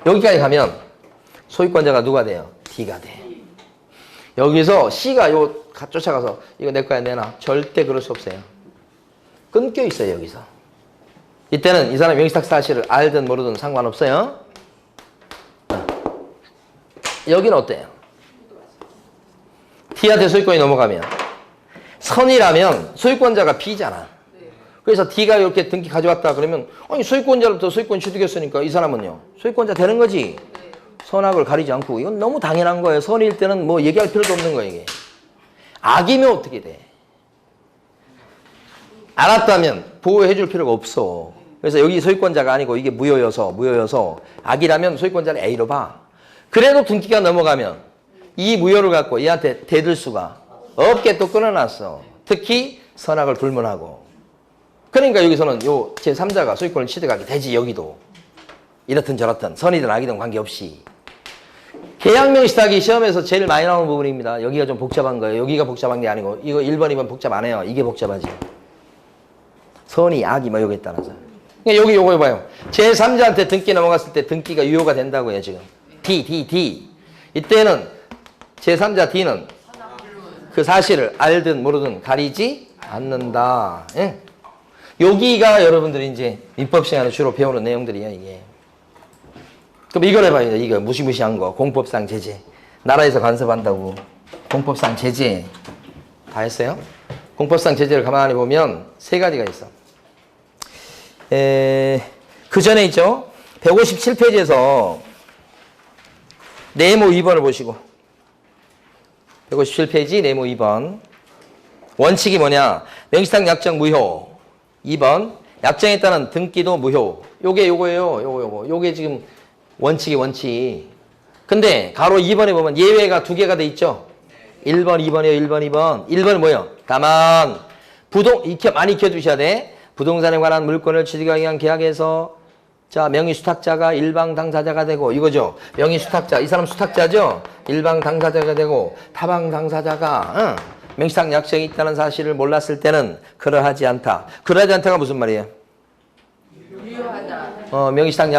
여기까지 가면 소유권자가 누가 돼요? D가 돼. 여기서 C가 요 쫓아가서 이거 내 거야 내놔. 절대 그럴 수 없어요. 끊겨 있어요. 여기서. 이때는 이 사람 명의탁 사실을 알든 모르든 상관없어요. 여기는 어때요? D한테 소유권이 넘어가면 선이라면 소유권자가 B잖아. 그래서 D가 이렇게 등기 가져왔다 그러면 아니 소유권자로부터 소유권 취득했으니까 이 사람은요 소유권자 되는 거지. 선악을 가리지 않고 이건 너무 당연한 거예요. 선일 때는 뭐 얘기할 필요도 없는 거예요. 이게 악이면 어떻게 돼? 알았다면 보호해 줄 필요가 없어. 그래서 여기 소유권자가 아니고 이게 무효여서 악이라면 소유권자를 A로 봐. 그래도 등기가 넘어가면 이 무효를 갖고 얘한테 대들 수가 없게 또 끊어놨어. 특히 선악을 불문하고. 그러니까 여기서는 요 제3자가 소유권을 취득하게 되지. 여기도 이렇든 저렇든 선이든 악이든 관계없이. 계약명시탁이 시험에서 제일 많이 나오는 부분입니다. 여기가 좀 복잡한 거예요. 여기가 복잡한 게 아니고 이거 1번, 2번 복잡 안 해요. 이게 복잡하지. 선이 악이 뭐 여기에 따라서. 그러니까 여기 요거 봐요. 제3자한테 등기 넘어갔을 때 등기가 유효가 된다고요. 지금 D. 이때는 제3자 D는 그 사실을 알든 모르든 가리지 않는다. 예? 여기가 여러분들이 이제 민법 시간에 주로 배우는 내용들이에요. 이게. 그럼 이걸 해봐요. 이거 무시무시한 거. 공법상 제재. 나라에서 간섭한다고. 공법상 제재. 다 했어요? 공법상 제재를 가만히 보면 세 가지가 있어. 그 전에 있죠. 157페이지에서 네모 2번을 보시고 157페이지 네모 2번 원칙이 뭐냐? 명시탁 약정 무효. 2번 약정에 따른 등기도 무효. 요거예요. 요게 지금 원칙이. 근데 가로 2번에 보면 예외가 두 개가 돼 있죠. 1번, 2번이에요. 1번, 2번. 1번은 뭐예요? 다만 많이 익혀두셔야 돼. 부동산에 관한 물건을 취득하기 위한 계약에서 자 명의 수탁자가 일방 당사자가 되고 이거죠. 명의 수탁자 이 사람 수탁자죠. 일방 당사자가 되고 타방 당사자가 명시탁 약정이 있다는 사실을 몰랐을 때는 그러하지 않다. 그러하지 않다가 무슨 말이에요? 유효하다. 명시탁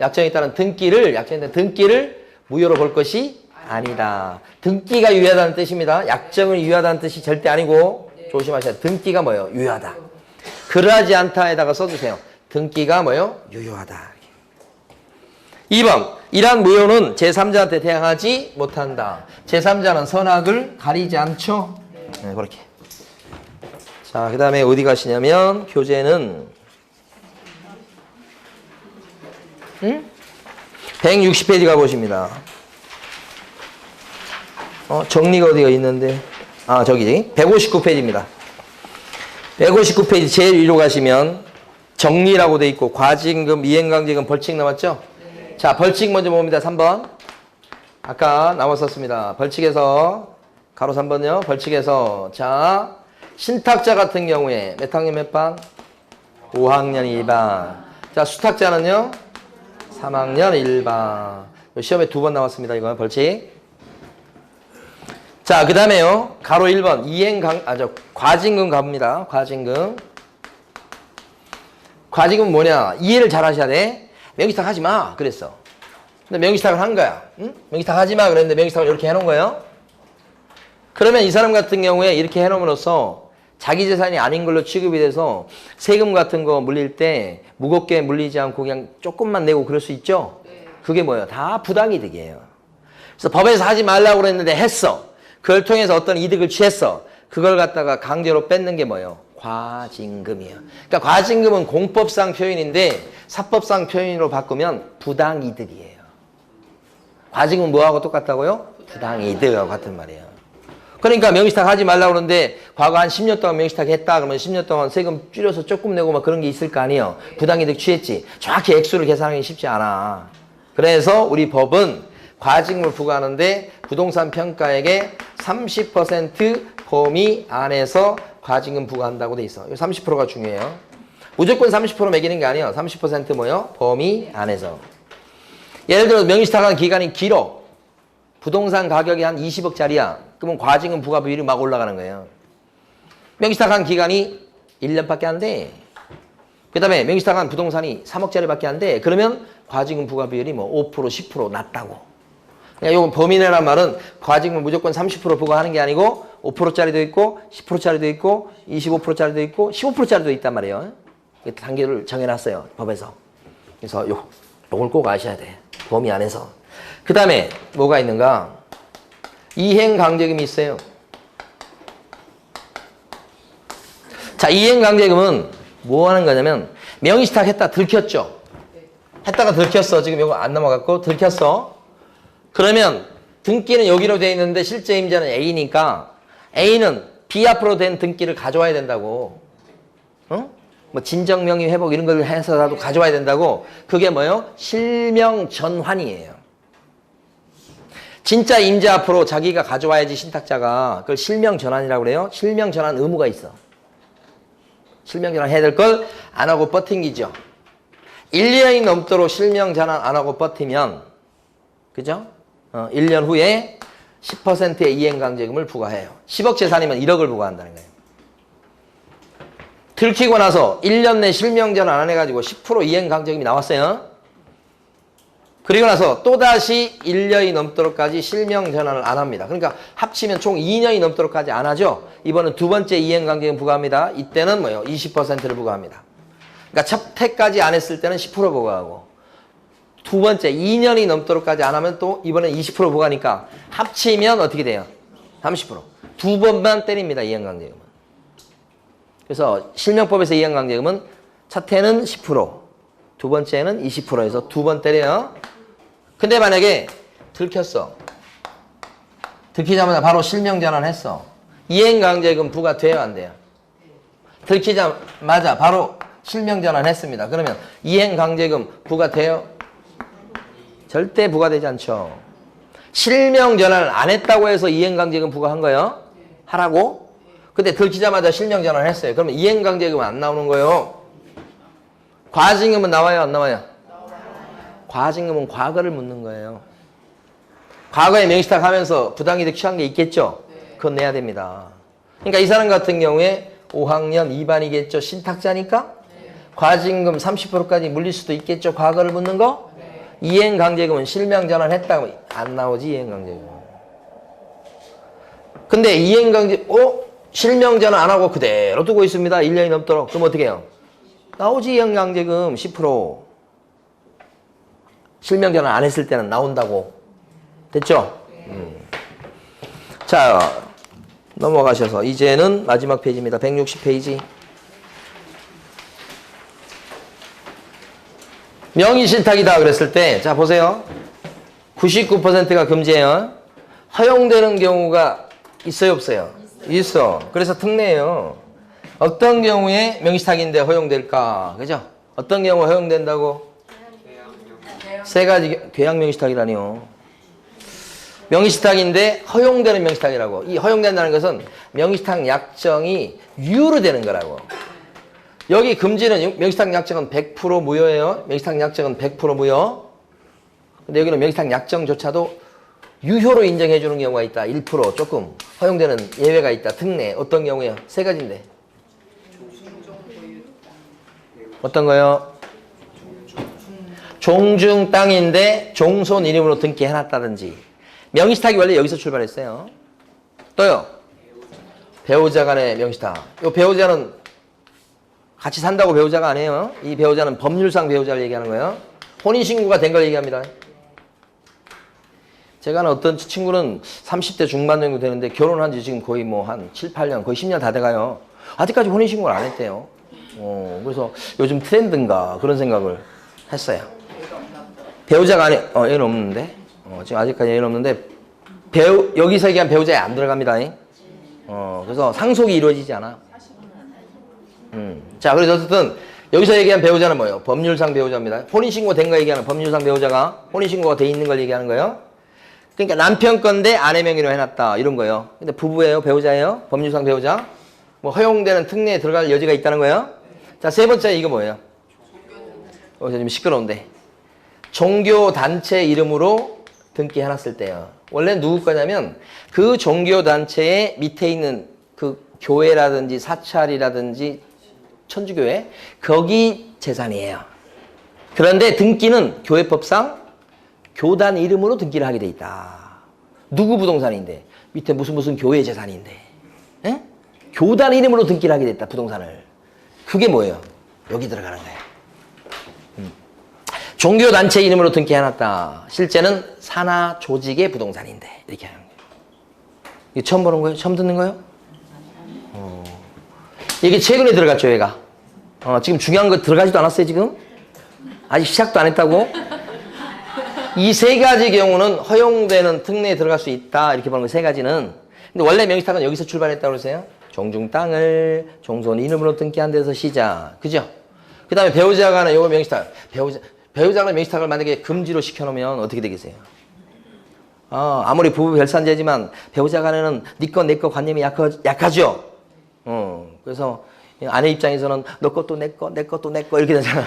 약정에 따른 등기를 무효로 볼 것이 아니다. 등기가 유효하다는 뜻입니다. 약정을 유효하다는 뜻이 절대 아니고 조심하셔야 돼요. 등기가 뭐예요? 유효하다. 그러하지 않다에다가 써주세요. 등기가 뭐예요? 유효하다. 2번 이러한 무효는 제3자한테 대항하지 못한다. 제3자는 선악을 가리지 않죠. 네, 그렇게. 자, 그 다음에 어디 가시냐면 교재는 160페이지 가보십니다. 정리가 어디가 있는데 저기 159페이지입니다. 159페이지 제일 위로 가시면 정리라고 돼 있고 과징금, 이행강제금, 벌칙 나왔죠? 네. 자, 벌칙 먼저 봅니다. 3번. 아까 나왔었습니다. 벌칙에서 가로 3번요. 벌칙에서 자 신탁자 같은 경우에 몇 학년 몇 반? 5학년 1반. 자, 수탁자는요? 3학년 1반. 시험에 2번 나왔습니다. 이건 벌칙. 자, 그 다음에요. 가로 1번 과징금 가봅니다. 과징금은 뭐냐? 이해를 잘 하셔야 돼. 명시탁 하지 마. 그랬어. 근데 명시탁을 한 거야. 응? 명시탁 하지 마. 그랬는데 명시탁을 이렇게 해놓은 거예요. 그러면 이 사람 같은 경우에 이렇게 해놓음으로써 자기 재산이 아닌 걸로 취급이 돼서 세금 같은 거 물릴 때 무겁게 물리지 않고 그냥 조금만 내고 그럴 수 있죠? 그게 뭐예요? 다 부당이득이에요. 그래서 법에서 하지 말라고 그랬는데 했어. 그걸 통해서 어떤 이득을 취했어. 그걸 갖다가 강제로 뺏는 게 뭐예요? 과징금이에요. 그러니까 과징금은 공법상 표현인데 사법상 표현으로 바꾸면 부당이득이에요. 과징금은 뭐하고 똑같다고요? 부당이득하고 같은 말이에요. 그러니까 명시탁 하지 말라고 그러는데 과거 한 10년 동안 명시탁 했다 그러면 10년 동안 세금 줄여서 조금 내고 막 그런 게 있을 거 아니에요. 부당이득 취했지. 정확히 액수를 계산하기 쉽지 않아. 그래서 우리 법은 과징금을 부과하는데 부동산 평가액의 30% 범위 안에서 과징금 부과한다고 돼 있어. 이 30%가 중요해요. 무조건 30% 매기는 게 아니에요. 30% 뭐요? 범위 안에서. 예를 들어 명의시탁한 기간이 길어. 부동산 가격이 한 20억짜리야. 그러면 과징금 부과 비율이 막 올라가는 거예요. 명의시탁한 기간이 1년밖에 안 돼. 그 다음에 명의시탁한 부동산이 3억짜리밖에 안 돼. 그러면 과징금 부과 비율이 뭐 5%, 10% 낮다고. 그러니까 이건 범위 내란 말은 과징금 무조건 30% 부과하는 게 아니고 5%짜리도 있고 10%짜리도 있고 25%짜리도 있고 15%짜리도 있단 말이에요. 단계를 정해놨어요. 법에서. 그래서 요걸 꼭 아셔야 돼. 범위 안에서. 그 다음에 뭐가 있는가? 이행강제금이 있어요. 자, 이행강제금은 뭐 하는 거냐면 명의시탁 했다 들켰죠. 했다가 들켰어. 지금 이거 안 넘어갔고 들켰어. 그러면 등기는 여기로 돼 있는데 실제 임자는 A니까 A는 B 앞으로 된 등기를 가져와야 된다고. 어? 뭐 진정명의 회복 이런 걸 해서라도 가져와야 된다고. 그게 뭐예요? 실명 전환이에요. 진짜 임자 앞으로 자기가 가져와야지 신탁자가 그걸 실명 전환이라고 그래요. 실명 전환 의무가 있어. 실명 전환 해야 될 걸 안 하고 버팅기죠. 1년이 넘도록 실명 전환 안 하고 버티면 그죠? 1년 후에 10%의 이행강제금을 부과해요. 10억 재산이면 1억을 부과한다는 거예요. 들키고 나서 1년 내 실명 전환 안 해가지고 10% 이행강제금이 나왔어요. 그리고 나서 또다시 1년이 넘도록까지 실명 전환을 안 합니다. 그러니까 합치면 총 2년이 넘도록까지 안 하죠. 이번은 두 번째 이행강제금 부과합니다. 이때는 뭐예요? 20%를 부과합니다. 그러니까 첫 해까지 안 했을 때는 10% 부과하고 두 번째 2년이 넘도록까지 안 하면 또 이번엔 20% 부과니까 합치면 어떻게 돼요? 30%. 두 번만 때립니다. 이행강제금은. 그래서 실명법에서 이행강제금은 첫 해는 10%, 두 번째는 20%에서 두 번 때려요. 근데 만약에 들켰어. 들키자마자 바로 실명전환했어. 이행강제금 부과돼요, 안 돼요? 들키자마자 바로 실명전환했습니다. 그러면 이행강제금 부과돼요? 절대 부과되지 않죠. 실명전환을 안 했다고 해서 이행강제금 부과한 거예요? 하라고? 근데 들키자마자 실명전환을 했어요. 그러면 이행강제금은 안 나오는 거예요. 과징금은 나와요, 안 나와요? 과징금은 과거를 묻는 거예요. 과거에 명의시탁 하면서 부당이득 취한 게 있겠죠? 그건 내야 됩니다. 그러니까 이 사람 같은 경우에 5학년 2반이겠죠? 신탁자니까? 과징금 30%까지 물릴 수도 있겠죠? 과거를 묻는 거? 이행강제금은 실명전환 했다고 안 나오지, 이행강제금. 근데 이행강제, 실명전환 안 하고 그대로 두고 있습니다. 1년이 넘도록. 그럼 어떻게 해요? 나오지, 이행강제금 10%. 실명전환 안 했을 때는 나온다고. 됐죠? 자, 넘어가셔서 이제는 마지막 페이지입니다. 160페이지. 명의신탁이다 그랬을 때, 자, 보세요. 99%가 금지예요. 허용되는 경우가 있어요, 없어요? 있어. 그래서 특례예요. 어떤 경우에 명의신탁인데 허용될까? 그죠? 어떤 경우에 허용된다고? 세 가지. 괴양명의신탁이라니요. 명의신탁인데 허용되는 명의신탁이라고. 이 허용된다는 것은 명의신탁 약정이 유효되는 거라고. 여기 금지는 명의신탁 약정은 100% 무효예요. 명의신탁 약정은 100% 무효. 근데 여기는 명의신탁 약정조차도 유효로 인정해 주는 경우가 있다. 1% 조금 허용되는 예외가 있다. 특례. 어떤 경우에요? 세 가지인데. 어떤 거요? 종중 땅인데 종손 이름으로 등기해놨다든지. 명의신탁이 원래 여기서 출발했어요. 또요. 배우자 간의 명의신탁. 이 배우자는 같이 산다고 배우자가 아니에요. 이 배우자는 법률상 배우자를 얘기하는 거예요. 혼인신고가 된 걸 얘기합니다. 제가 아는 어떤 친구는 30대 중반 정도 되는데 결혼한 지 지금 거의 뭐 한 7, 8년, 거의 10년 다 돼가요. 아직까지 혼인신고를 안 했대요. 그래서 요즘 트렌드인가 그런 생각을 했어요. 배우자가 아니, 얘는 없는데. 지금 아직까지 얘는 없는데, 여기서 얘기한 배우자에 안 들어갑니다. 그래서 상속이 이루어지지 않아. 자, 그래서 어쨌든, 여기서 얘기한 배우자는 뭐예요? 법률상 배우자입니다. 혼인신고 된 거 얘기하는 법률상 배우자가 혼인신고가 돼 있는 걸 얘기하는 거예요. 그러니까 남편 건데 아내 명의로 해놨다 이런 거예요. 근데 부부예요, 배우자예요, 법률상 배우자. 뭐 허용되는 특례에 들어갈 여지가 있다는 거예요. 자, 세 번째 이거 뭐예요? 좀 시끄러운데. 종교 단체 이름으로 등기해놨을 때요. 원래 누구 거냐면 그 종교 단체의 밑에 있는 그 교회라든지 사찰이라든지 천주교회 거기 재산이에요. 그런데 등기는 교회법상 교단 이름으로 등기를 하게 돼 있다. 누구 부동산인데 밑에 무슨 교회 재산인데 에? 교단 이름으로 등기를 하게 돼 있다. 부동산을. 그게 뭐예요? 여기 들어가는 거예요. 종교단체 이름으로 등기해놨다. 실제는 산하 조직의 부동산인데 이렇게 하는 거예요. 이게 처음 보는 거예요? 처음 듣는 거예요? 이게 최근에 들어갔죠, 얘가. 지금 중요한 거 들어가지도 않았어요, 지금? 아직 시작도 안 했다고? 이 세 가지 경우는 허용되는 특례에 들어갈 수 있다. 이렇게 보는 거 세 가지는. 근데 원래 명의탁은 여기서 출발했다고 그러세요? 종중 땅을 종손 이름으로 등기한 데서 시작. 그죠? 그 다음에 배우자가 요거 명의탁. 배우자가 명의탁을 만약에 금지로 시켜놓으면 어떻게 되겠어요? 아무리 부부 별산제지만 배우자 간에는 네 거 내 거 관념이 약하죠? 그래서 아내 입장에서는 너 것도 내 거, 내 것도 내 거 이렇게 되잖아요.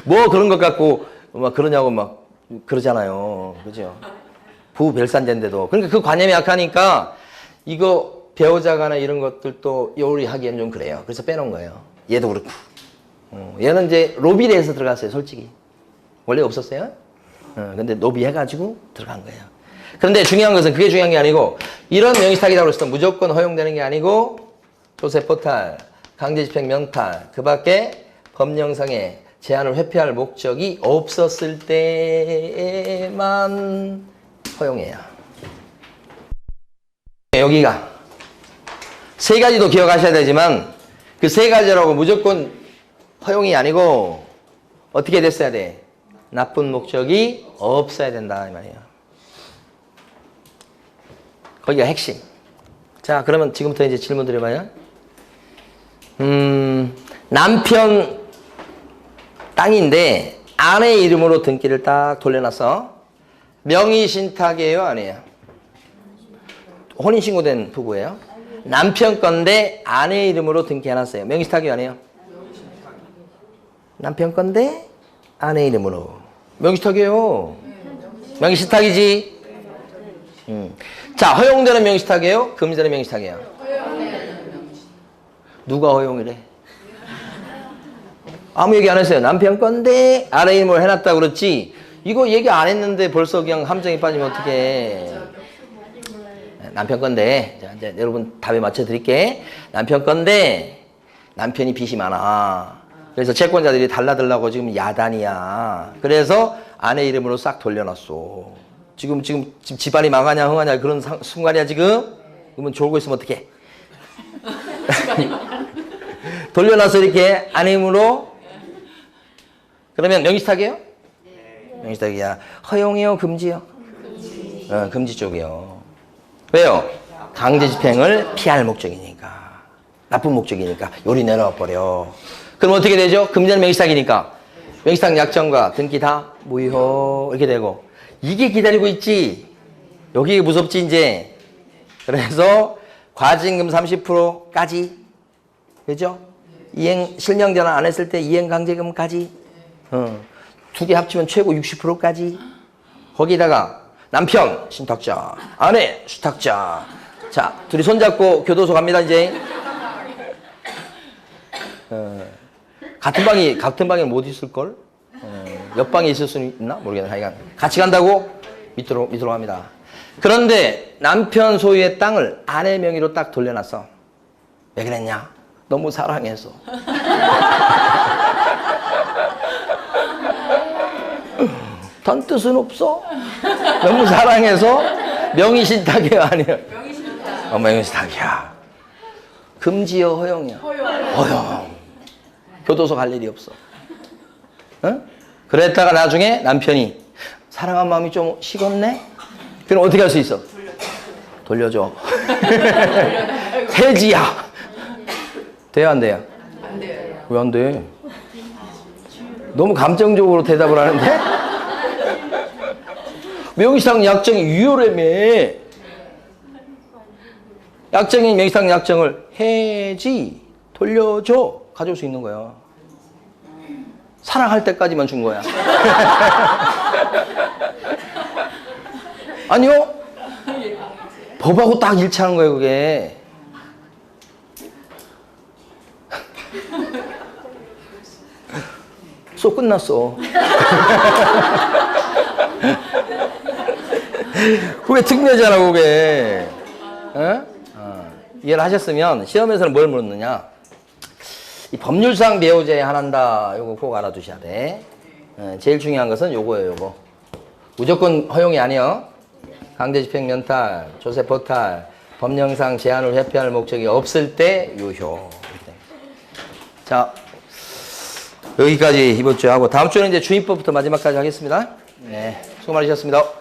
뭐 그런 것 갖고 막 그러냐고 막 그러잖아요. 그죠? 부부 별산제인데도. 그러니까 그 관념이 약하니까 이거 배우자 간에 이런 것들도 요리하기에는 좀 그래요. 그래서 빼놓은 거예요. 얘도 그렇고. 얘는 이제 로비에서 들어갔어요, 솔직히. 원래 없었어요. 근데 로비해가지고 들어간 거예요. 그런데 중요한 것은 그게 중요한 게 아니고 이런 명의탁이라고 해서 무조건 허용되는 게 아니고 조세 포탈, 강제집행 명탈, 그 밖에 법령상의 제한을 회피할 목적이 없었을 때만 허용해요. 여기가 세 가지도 기억하셔야 되지만 그 세 가지라고 무조건 허용이 아니고 어떻게 됐어야 돼? 나쁜 목적이 없어야 된다 이 말이에요. 거기가 핵심. 자, 그러면 지금부터 이제 질문 드려봐요. 남편 땅인데 아내 이름으로 등기를 딱 돌려놔서 명의신탁이에요, 아니에요? 혼인신고된 부부예요. 남편 건데 아내 이름으로 등기해놨어요. 명의신탁이에요, 아니에요? 남편 건데 아내 이름으로. 명의신탁이에요. 명의신탁이지. 자, 허용되는 명의신탁이에요? 금지되는 명의신탁이에요? 누가 허용을 해? 아무 얘기 안 했어요. 남편 건데 아내 이름으로 해놨다 그랬지. 이거 얘기 안 했는데 벌써 그냥 함정에 빠지면 어떡해. 남편 건데. 자, 이제 여러분 답에 맞춰 드릴게. 남편 건데 남편이 빚이 많아. 그래서 채권자들이 달라들라고 지금 야단이야. 그래서 아내 이름으로 싹 돌려놨어. 지금 집안이 망하냐 흥하냐 그런 순간이야 지금. 그러면 졸고 있으면 어떡해. 돌려놔서 이렇게 아내 이름으로. 그러면 명의신탁이에요? 명의신탁이야. 허용이요, 금지요? 금지 쪽이요. 왜요? 강제집행을 피할 목적이니까. 나쁜 목적이니까 요리 내려버려. 그럼 어떻게 되죠? 금지는 명의신탁이니까 명의신탁 약정과 등기 다 무효 이렇게 되고. 이게 기다리고 있지. 여기 무섭지 이제. 그래서 과징금 30%까지. 그죠? 이행 실명 전환 안 했을 때 이행 강제금까지. 두 개 합치면 최고 60%까지. 거기다가 남편 신탁자, 아내 수탁자. 자, 둘이 손잡고 교도소 갑니다 이제. 같은 방에 못 있을 걸. 옆방에 있을 수 있나 모르겠네. 하여간 같이 간다고 밑으로 갑니다. 그런데 남편 소유의 땅을 아내 명의로 딱 돌려놨어. 왜 그랬냐? 너무 사랑해서. 단 뜻은 없어. 너무 사랑해서 명의신탁이야, 아니야? 명의신탁. 명의신탁이야. 금지요, 허용이야? 허용. 교도소 갈 일이 없어. 응? 그랬다가 나중에 남편이 사랑한 마음이 좀 식었네? 그럼 어떻게 할 수 있어? 돌려줘. 해지야. 돼요, 안 돼요? 안 돼요. 왜 안 돼? 너무 감정적으로 대답을 하는데? 명의상 약정이 유효라며. 약정인 명의상 약정을 해지, 돌려줘, 가져올 수 있는 거야. 사랑할 때까지만 준 거야. 아니요? 법하고 딱 일치하는 거예요, 그게. 쏙 끝났어. 그게 특례잖아, 그게. 어? 이해를 하셨으면 시험에서는 뭘 묻느냐? 이 법률상 배우자에 한한다. 요거 꼭 알아두셔야 돼. 제일 중요한 것은 요거예요, 요거. 무조건 허용이 아니요. 강제집행 면탈, 조세 포탈, 법령상 제한을 회피할 목적이 없을 때 유효. 자, 여기까지 이번 주에 하고 다음 주에는 이제 주임법부터 마지막까지 하겠습니다. 네, 수고 많으셨습니다.